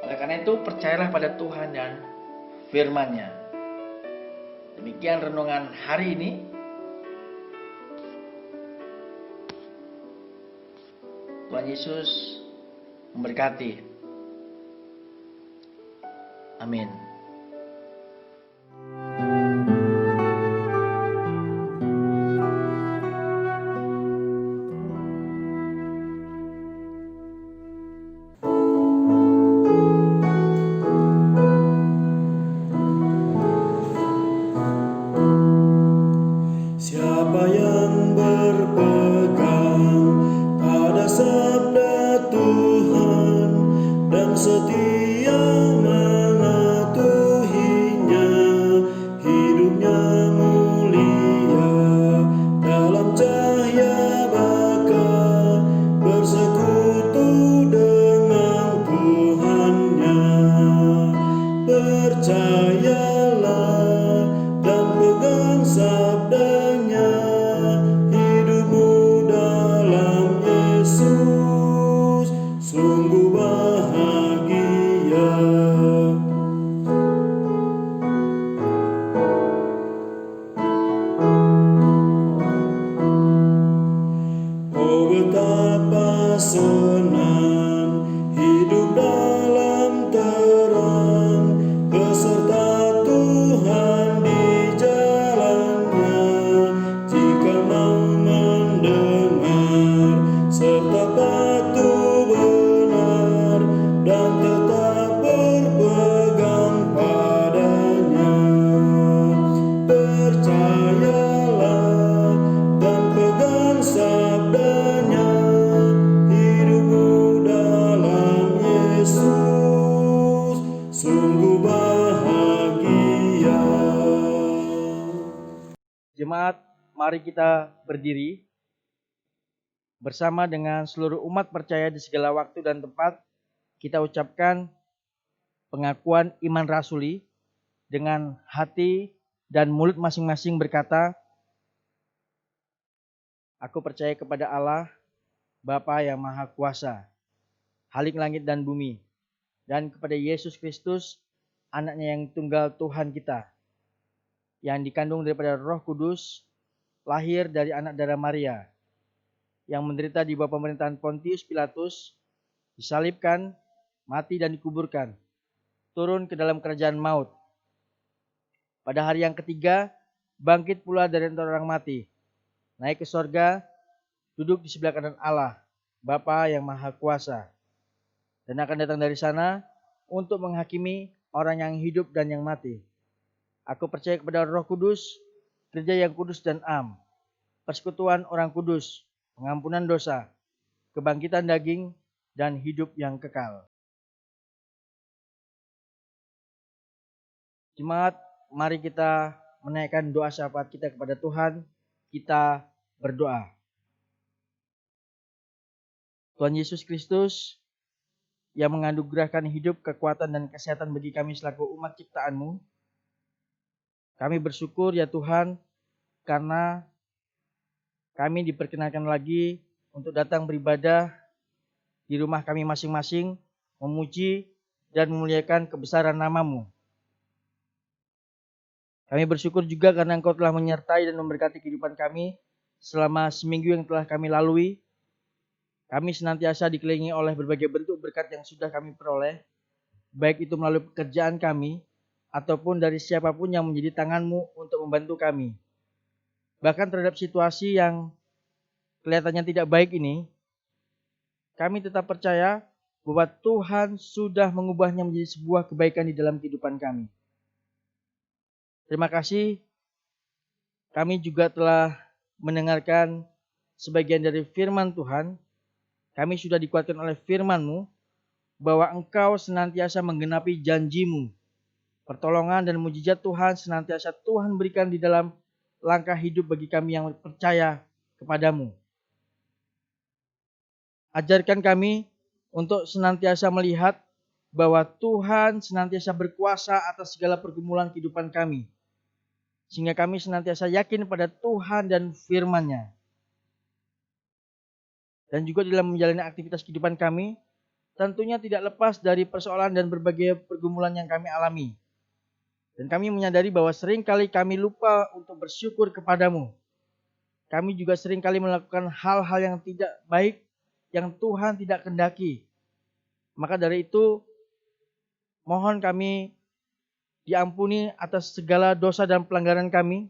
Oleh karena itu percayalah pada Tuhan dan firman-Nya. Demikian renungan hari ini. Tuhan Yesus memberkati. Amin. Siapa yang berpegang pada sabda Tuhan dan setia mematuhinya, hidupnya mulia dalam cahaya baka, bersekutu dengan Tuhannya. Percayalah dan pegang sabdanya, hidupmu dalam Yesus sungguh bahagia. Oh betapa senang hidup dalam terang, beserta Tuhan di jalannya. Jika mau mendengar serta patuh benar dan tetap berpegang padanya. Percayalah dan pegang sabdanya, hidupmu dalam Yesus sungguh bahagia. Jemaat, mari kita berdiri bersama dengan seluruh umat percaya di segala waktu dan tempat. Kita ucapkan pengakuan iman rasuli dengan hati dan mulut masing-masing berkata, aku percaya kepada Allah, Bapa yang Maha Kuasa, Khalik langit dan bumi, dan kepada Yesus Kristus, anaknya yang tunggal Tuhan kita, yang dikandung daripada Roh Kudus, lahir dari anak darah Maria, yang menderita di bawah pemerintahan Pontius Pilatus, disalibkan, mati dan dikuburkan, turun ke dalam kerajaan maut. Pada hari yang ketiga, bangkit pula dari antara orang mati, naik ke sorga, duduk di sebelah kanan Allah, Bapa yang Maha Kuasa, dan akan datang dari sana untuk menghakimi orang yang hidup dan yang mati. Aku percaya kepada Roh Kudus, gereja yang kudus dan am, persekutuan orang kudus, pengampunan dosa, kebangkitan daging, dan hidup yang kekal. Jemaat, mari kita menaikkan doa syafaat kita kepada Tuhan. Kita berdoa. Tuhan Yesus Kristus yang menganugerahkan hidup, kekuatan, dan kesehatan bagi kami selaku umat ciptaan-Mu, kami bersyukur ya Tuhan, karena kami diperkenankan lagi untuk datang beribadah di rumah kami masing-masing, memuji dan memuliakan kebesaran nama-Mu. Kami bersyukur juga karena Engkau telah menyertai dan memberkati kehidupan kami selama seminggu yang telah kami lalui. Kami senantiasa dikelilingi oleh berbagai bentuk berkat yang sudah kami peroleh, baik itu melalui pekerjaan kami, ataupun dari siapapun yang menjadi tangan-Mu untuk membantu kami. Bahkan terhadap situasi yang kelihatannya tidak baik ini, kami tetap percaya bahwa Tuhan sudah mengubahnya menjadi sebuah kebaikan di dalam kehidupan kami. Terima kasih, kami juga telah mendengarkan sebagian dari firman Tuhan Kami sudah dikuatkan oleh firman-Mu bahwa Engkau senantiasa menggenapi janji-Mu. Pertolongan dan mujizat Tuhan senantiasa Tuhan berikan di dalam langkah hidup bagi kami yang percaya kepadamu. Ajarkan kami untuk senantiasa melihat bahwa Tuhan senantiasa berkuasa atas segala pergumulan kehidupan kami. Sehingga kami senantiasa yakin pada Tuhan dan firman-Nya. Dan juga dalam menjalani aktivitas kehidupan kami, tentunya tidak lepas dari persoalan dan berbagai pergumulan yang kami alami. Dan kami menyadari bahwa seringkali kami lupa untuk bersyukur kepadamu. Kami juga seringkali melakukan hal-hal yang tidak baik, yang Tuhan tidak kehendaki. Maka dari itu, mohon kami diampuni atas segala dosa dan pelanggaran kami.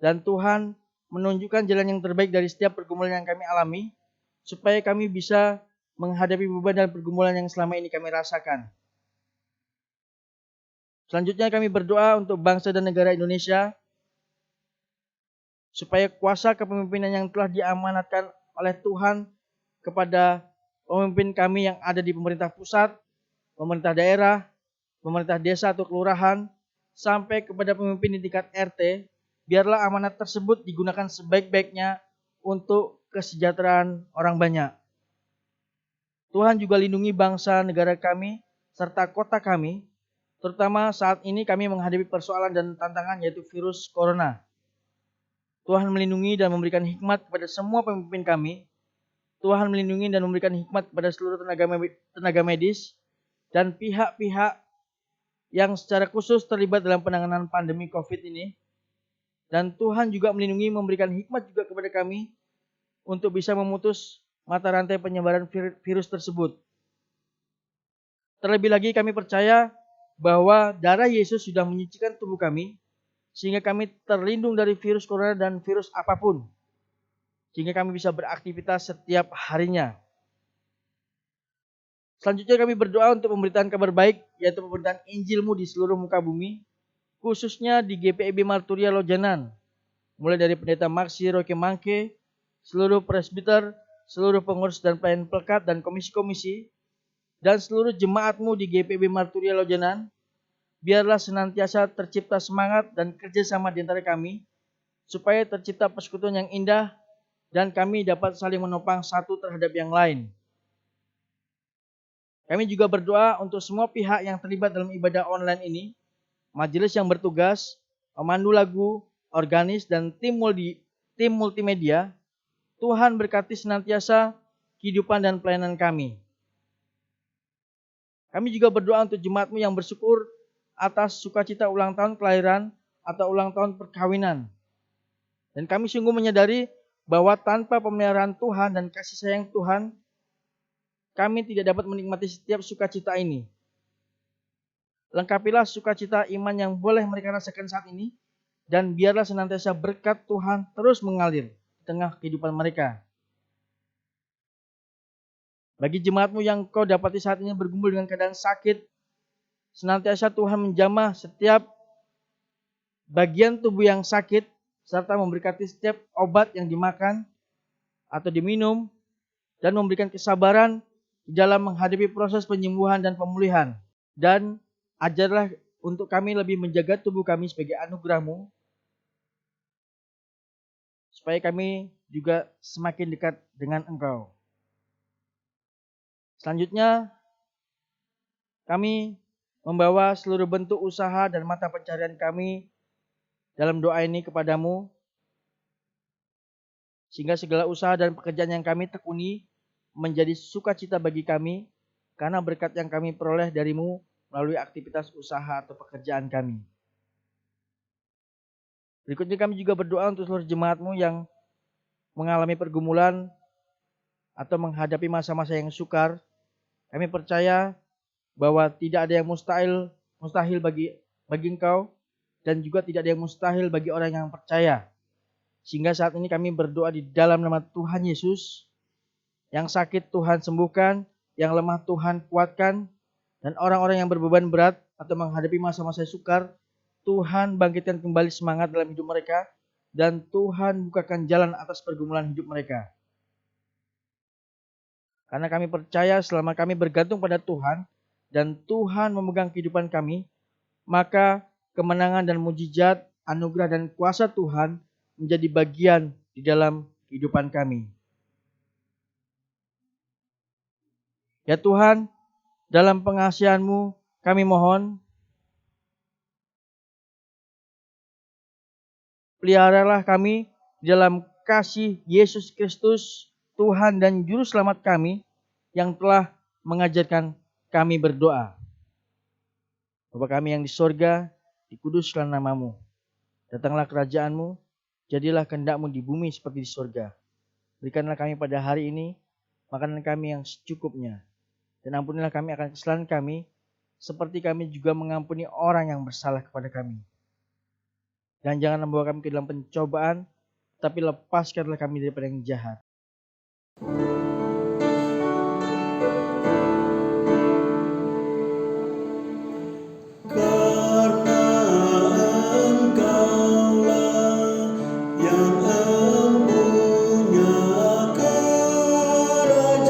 Dan Tuhan menunjukkan jalan yang terbaik dari setiap pergumulan yang kami alami, supaya kami bisa menghadapi beban dan pergumulan yang selama ini kami rasakan. Selanjutnya kami berdoa untuk bangsa dan negara Indonesia, supaya kuasa kepemimpinan yang telah diamanatkan oleh Tuhan kepada pemimpin kami yang ada di pemerintah pusat, pemerintah daerah, pemerintah desa atau kelurahan, sampai kepada pemimpin di tingkat RT, biarlah amanat tersebut digunakan sebaik-baiknya untuk kesejahteraan orang banyak. Tuhan juga lindungi bangsa negara kami serta kota kami, terutama saat ini kami menghadapi persoalan dan tantangan yaitu virus corona. Tuhan melindungi dan memberikan hikmat kepada semua pemimpin kami. Tuhan melindungi dan memberikan hikmat kepada seluruh tenaga medis dan pihak-pihak yang secara khusus terlibat dalam penanganan pandemi COVID ini. Dan Tuhan juga melindungi, memberikan hikmat juga kepada kami untuk bisa memutus mata rantai penyebaran virus tersebut. Terlebih lagi kami percaya bahwa darah Yesus sudah menyucikan tubuh kami, sehingga kami terlindung dari virus corona dan virus apapun, sehingga kami bisa beraktivitas setiap harinya. Selanjutnya kami berdoa untuk pemberitaan kabar baik, yaitu pemberitaan Injil-Mu di seluruh muka bumi, khususnya di GPIB Marturia Lojanan, mulai dari Pendeta Maksi Roke Mangke, seluruh presbiter, seluruh pengurus dan pelayan pelekat dan komisi-komisi, dan seluruh jemaat-Mu di GPIB Marturia Lojanan, biarlah senantiasa tercipta semangat dan kerjasama di antara kami, supaya tercipta persekutuan yang indah, dan kami dapat saling menopang satu terhadap yang lain. Kami juga berdoa untuk semua pihak yang terlibat dalam ibadah online ini, majelis yang bertugas, pemandu lagu, organis, dan tim multimedia. Tuhan berkati senantiasa kehidupan dan pelayanan kami. Kami juga berdoa untuk jemaat-Mu yang bersyukur atas sukacita ulang tahun kelahiran atau ulang tahun perkawinan. Dan kami sungguh menyadari bahwa tanpa pemeliharaan Tuhan dan kasih sayang Tuhan, kami tidak dapat menikmati setiap sukacita ini. Lengkapilah sukacita iman yang boleh mereka rasakan saat ini, dan biarlah senantiasa berkat Tuhan terus mengalir di tengah kehidupan mereka. Bagi jemaat-Mu yang Kau dapati saat ini bergumul dengan keadaan sakit, senantiasa Tuhan menjamah setiap bagian tubuh yang sakit, serta memberkati setiap obat yang dimakan atau diminum, dan memberikan kesabaran di dalam menghadapi proses penyembuhan dan pemulihan. Dan ajarlah untuk kami lebih menjaga tubuh kami sebagai anugerah-Mu, supaya kami juga semakin dekat dengan Engkau. Selanjutnya, kami membawa seluruh bentuk usaha dan mata pencarian kami dalam doa ini kepadamu, sehingga segala usaha dan pekerjaan yang kami tekuni menjadi sukacita bagi kami, karena berkat yang kami peroleh dari-Mu melalui aktivitas usaha atau pekerjaan kami. Berikutnya kami juga berdoa untuk seluruh jemaat-Mu yang mengalami pergumulan atau menghadapi masa-masa yang sukar. Kami percaya bahwa tidak ada yang mustahil bagi Engkau, dan juga tidak ada yang mustahil bagi orang yang percaya. Sehingga saat ini kami berdoa di dalam nama Tuhan Yesus, yang sakit Tuhan sembuhkan, yang lemah Tuhan kuatkan, dan orang-orang yang berbeban berat atau menghadapi masa-masa sukar, Tuhan bangkitkan kembali semangat dalam hidup mereka, dan Tuhan bukakan jalan atas pergumulan hidup mereka. Karena kami percaya selama kami bergantung pada Tuhan dan Tuhan memegang kehidupan kami, maka kemenangan dan mujizat, anugerah dan kuasa Tuhan menjadi bagian di dalam kehidupan kami. Ya Tuhan, dalam pengasihan-Mu kami mohon, peliharalah kami di dalam kasih Yesus Kristus, Tuhan dan Juru Selamat kami, yang telah mengajarkan kami berdoa. Bapa kami yang di sorga, dikuduslah nama-Mu. Datanglah kerajaan-Mu, jadilah kehendak-Mu di bumi seperti di sorga. Berikanlah kami pada hari ini makanan kami yang secukupnya. Dan ampunilah kami akan kesalahan kami, seperti kami juga mengampuni orang yang bersalah kepada kami. Dan jangan membawa kami ke dalam pencobaan, tapi lepaskanlah kami daripada yang jahat. Karena Engkaulah yang empunya kerajaan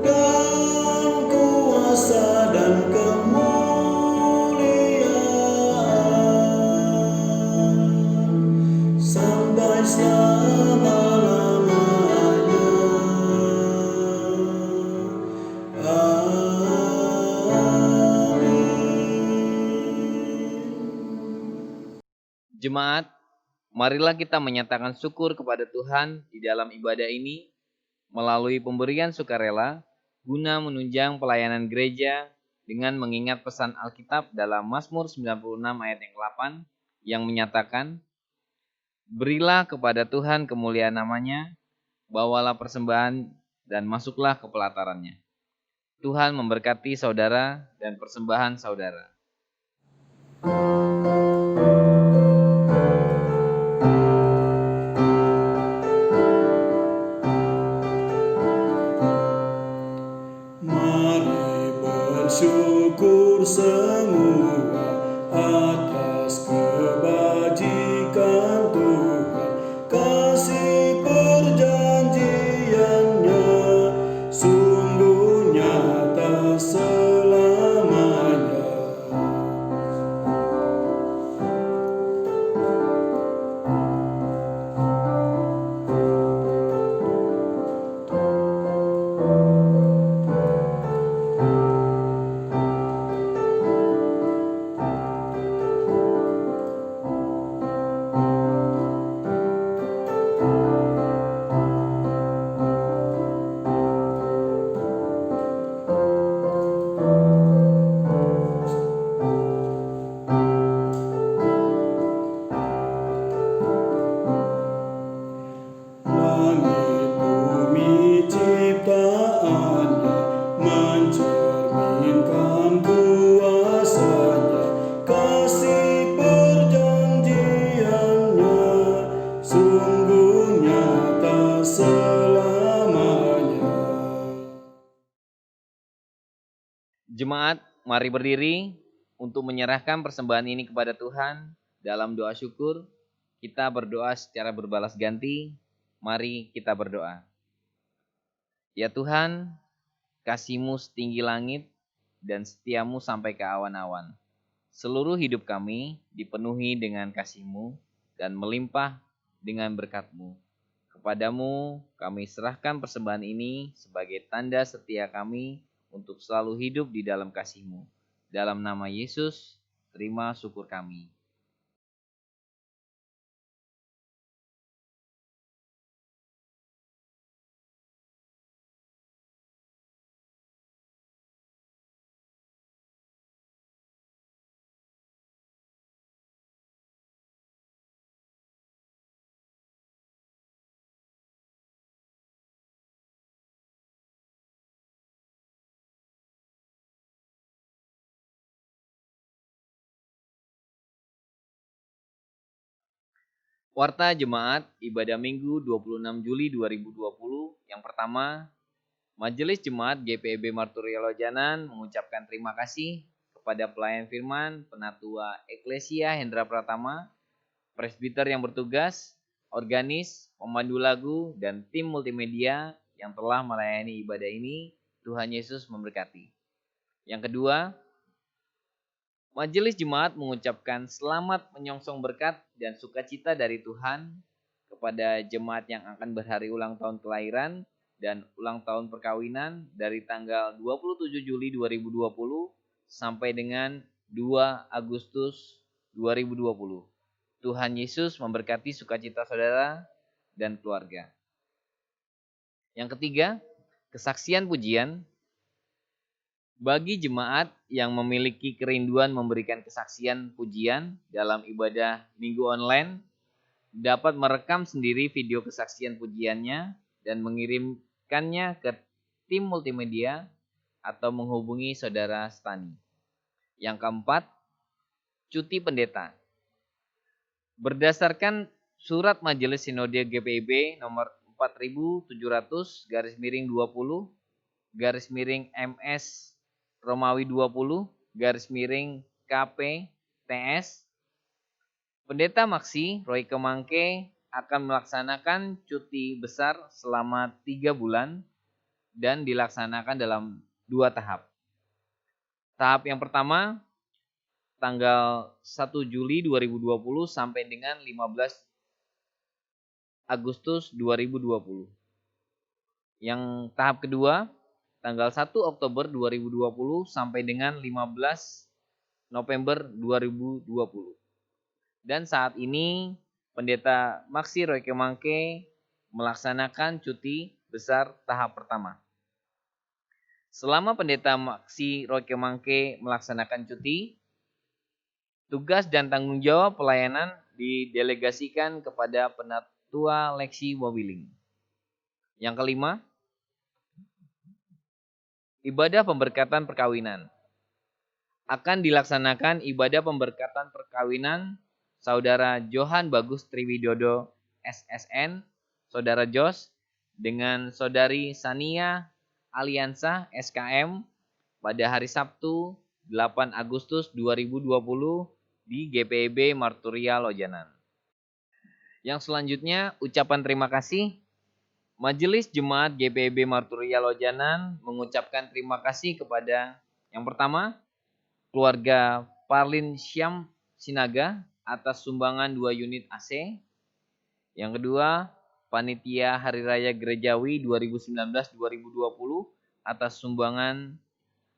dan kuasa dan kemuliaan sampai selama-lamanya. Jemaat, marilah kita menyatakan syukur kepada Tuhan di dalam ibadah ini melalui pemberian sukarela guna menunjang pelayanan gereja dengan mengingat pesan Alkitab dalam Mazmur 96 ayat yang 8 yang menyatakan, "Berilah kepada Tuhan kemuliaan namanya, bawalah persembahan dan masuklah ke pelatarannya." Tuhan memberkati saudara dan persembahan saudara. Mari bersyukur semua atas kebajikan Tuhan, kasih perjanjiannya sungguh nyata selamanya. Langit bumi ciptaannya mencerminkan kuasanya, kasih perjanjiannya sungguh nyata selamanya. Jemaat, mari berdiri untuk menyerahkan persembahan ini kepada Tuhan dalam doa syukur. Kita berdoa secara berbalas ganti. Mari kita berdoa. Ya Tuhan, kasih-Mu setinggi langit dan setia-Mu sampai ke awan-awan. Seluruh hidup kami dipenuhi dengan kasih-Mu dan melimpah dengan berkat-Mu. Kepadamu kami serahkan persembahan ini sebagai tanda setia kami untuk selalu hidup di dalam kasih-Mu. Dalam nama Yesus, terima syukur kami. Warta Jemaat Ibadah Minggu 26 Juli 2020. Yang pertama, Majelis Jemaat GPIB Marturia Lojanan mengucapkan terima kasih kepada pelayan firman, Penatua Eklesia Hendra Pratama, presbiter yang bertugas, organis, pemandu lagu, dan tim multimedia yang telah melayani ibadah ini. Tuhan Yesus memberkati. Yang kedua, majelis jemaat mengucapkan selamat menyongsong berkat dan sukacita dari Tuhan kepada jemaat yang akan berhari ulang tahun kelahiran dan ulang tahun perkawinan dari tanggal 27 Juli 2020 sampai dengan 2 Agustus 2020. Tuhan Yesus memberkati sukacita saudara dan keluarga. Yang ketiga, kesaksian pujian. Bagi jemaat yang memiliki kerinduan memberikan kesaksian pujian dalam ibadah minggu online, dapat merekam sendiri video kesaksian pujiannya dan mengirimkannya ke tim multimedia atau menghubungi saudara Stani. Yang keempat, cuti pendeta. Berdasarkan surat Majelis Sinode GPIB nomor 47/20/MS Romawi 20/KP-TS, Pendeta Maksi Roy Kemangke akan melaksanakan cuti besar selama 3 bulan dan dilaksanakan dalam 2 tahap. Tahap yang pertama, tanggal 1 Juli 2020 sampai dengan 15 Agustus 2020. Yang tahap kedua, tanggal 1 Oktober 2020 sampai dengan 15 November 2020. Dan saat ini Pendeta Maksi Roy Kemangke melaksanakan cuti besar tahap pertama. Selama Pendeta Maksi Roy Kemangke melaksanakan cuti, tugas dan tanggung jawab pelayanan didelegasikan kepada Penatua Leksi Wawiling. Yang kelima, ibadah pemberkatan perkawinan. Akan dilaksanakan ibadah pemberkatan perkawinan Saudara Johan Bagus Triwidodo SSN, Saudara Jos, dengan Saudari Sania Aliansa SKM pada hari Sabtu 8 Agustus 2020 di GPIB Marturia Lojanan. Yang selanjutnya, ucapan terima kasih. Majelis Jemaat GPIB Marturia Lojanan mengucapkan terima kasih kepada yang pertama, keluarga Parlin Syam Sinaga atas sumbangan 2 unit AC. Yang kedua, Panitia Hari Raya Gerejawi 2019-2020 atas sumbangan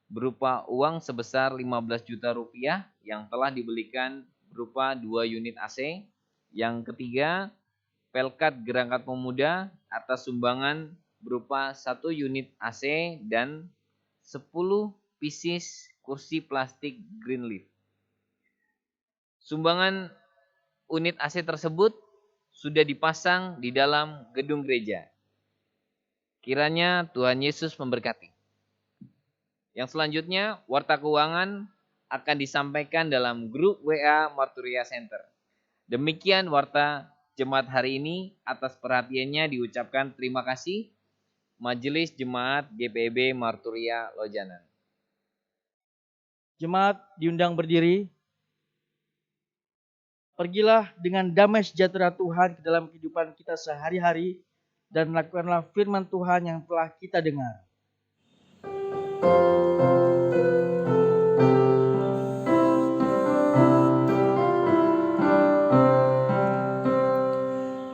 berupa uang sebesar 15 juta rupiah yang telah dibelikan berupa 2 unit AC. Yang ketiga, Pelkat Gerangkat Pemuda atas sumbangan berupa 1 unit AC dan 10 pieces kursi plastik Greenleaf. Sumbangan unit AC tersebut sudah dipasang di dalam gedung gereja. Kiranya Tuhan Yesus memberkati. Yang selanjutnya, warta keuangan akan disampaikan dalam grup WA Marturia Center. Demikian warta jemaat hari ini. Atas perhatiannya diucapkan terima kasih. Majelis Jemaat GPIB Marturia Lojanan. Jemaat diundang berdiri. Pergilah dengan damai sejahtera Tuhan ke dalam kehidupan kita sehari-hari dan lakukanlah firman Tuhan yang telah kita dengar.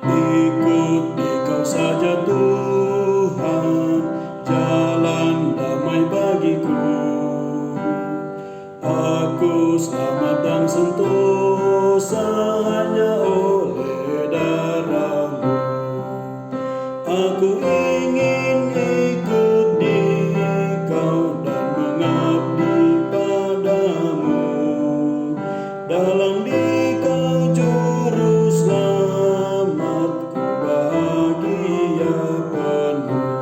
Ikut Engkau saja Tuhan, jalan damai bagiku. Aku selamat dan sentosa hanya oleh darah-Mu. Aku ingin ikut Engkau dan mengabdi padamu. Dalam Engkau juru selamatku bahagia penuh.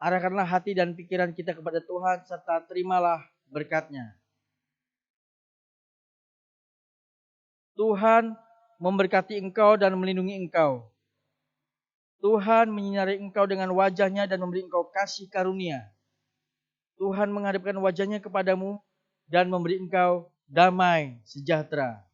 Arahkanlah hati dan pikiran kita kepada Tuhan serta terimalah berkat-Nya. Tuhan memberkati engkau dan melindungi engkau. Tuhan menyinari engkau dengan wajah-Nya dan memberi engkau kasih karunia. Tuhan menghadapkan wajah-Nya kepadamu dan memberi engkau damai sejahtera.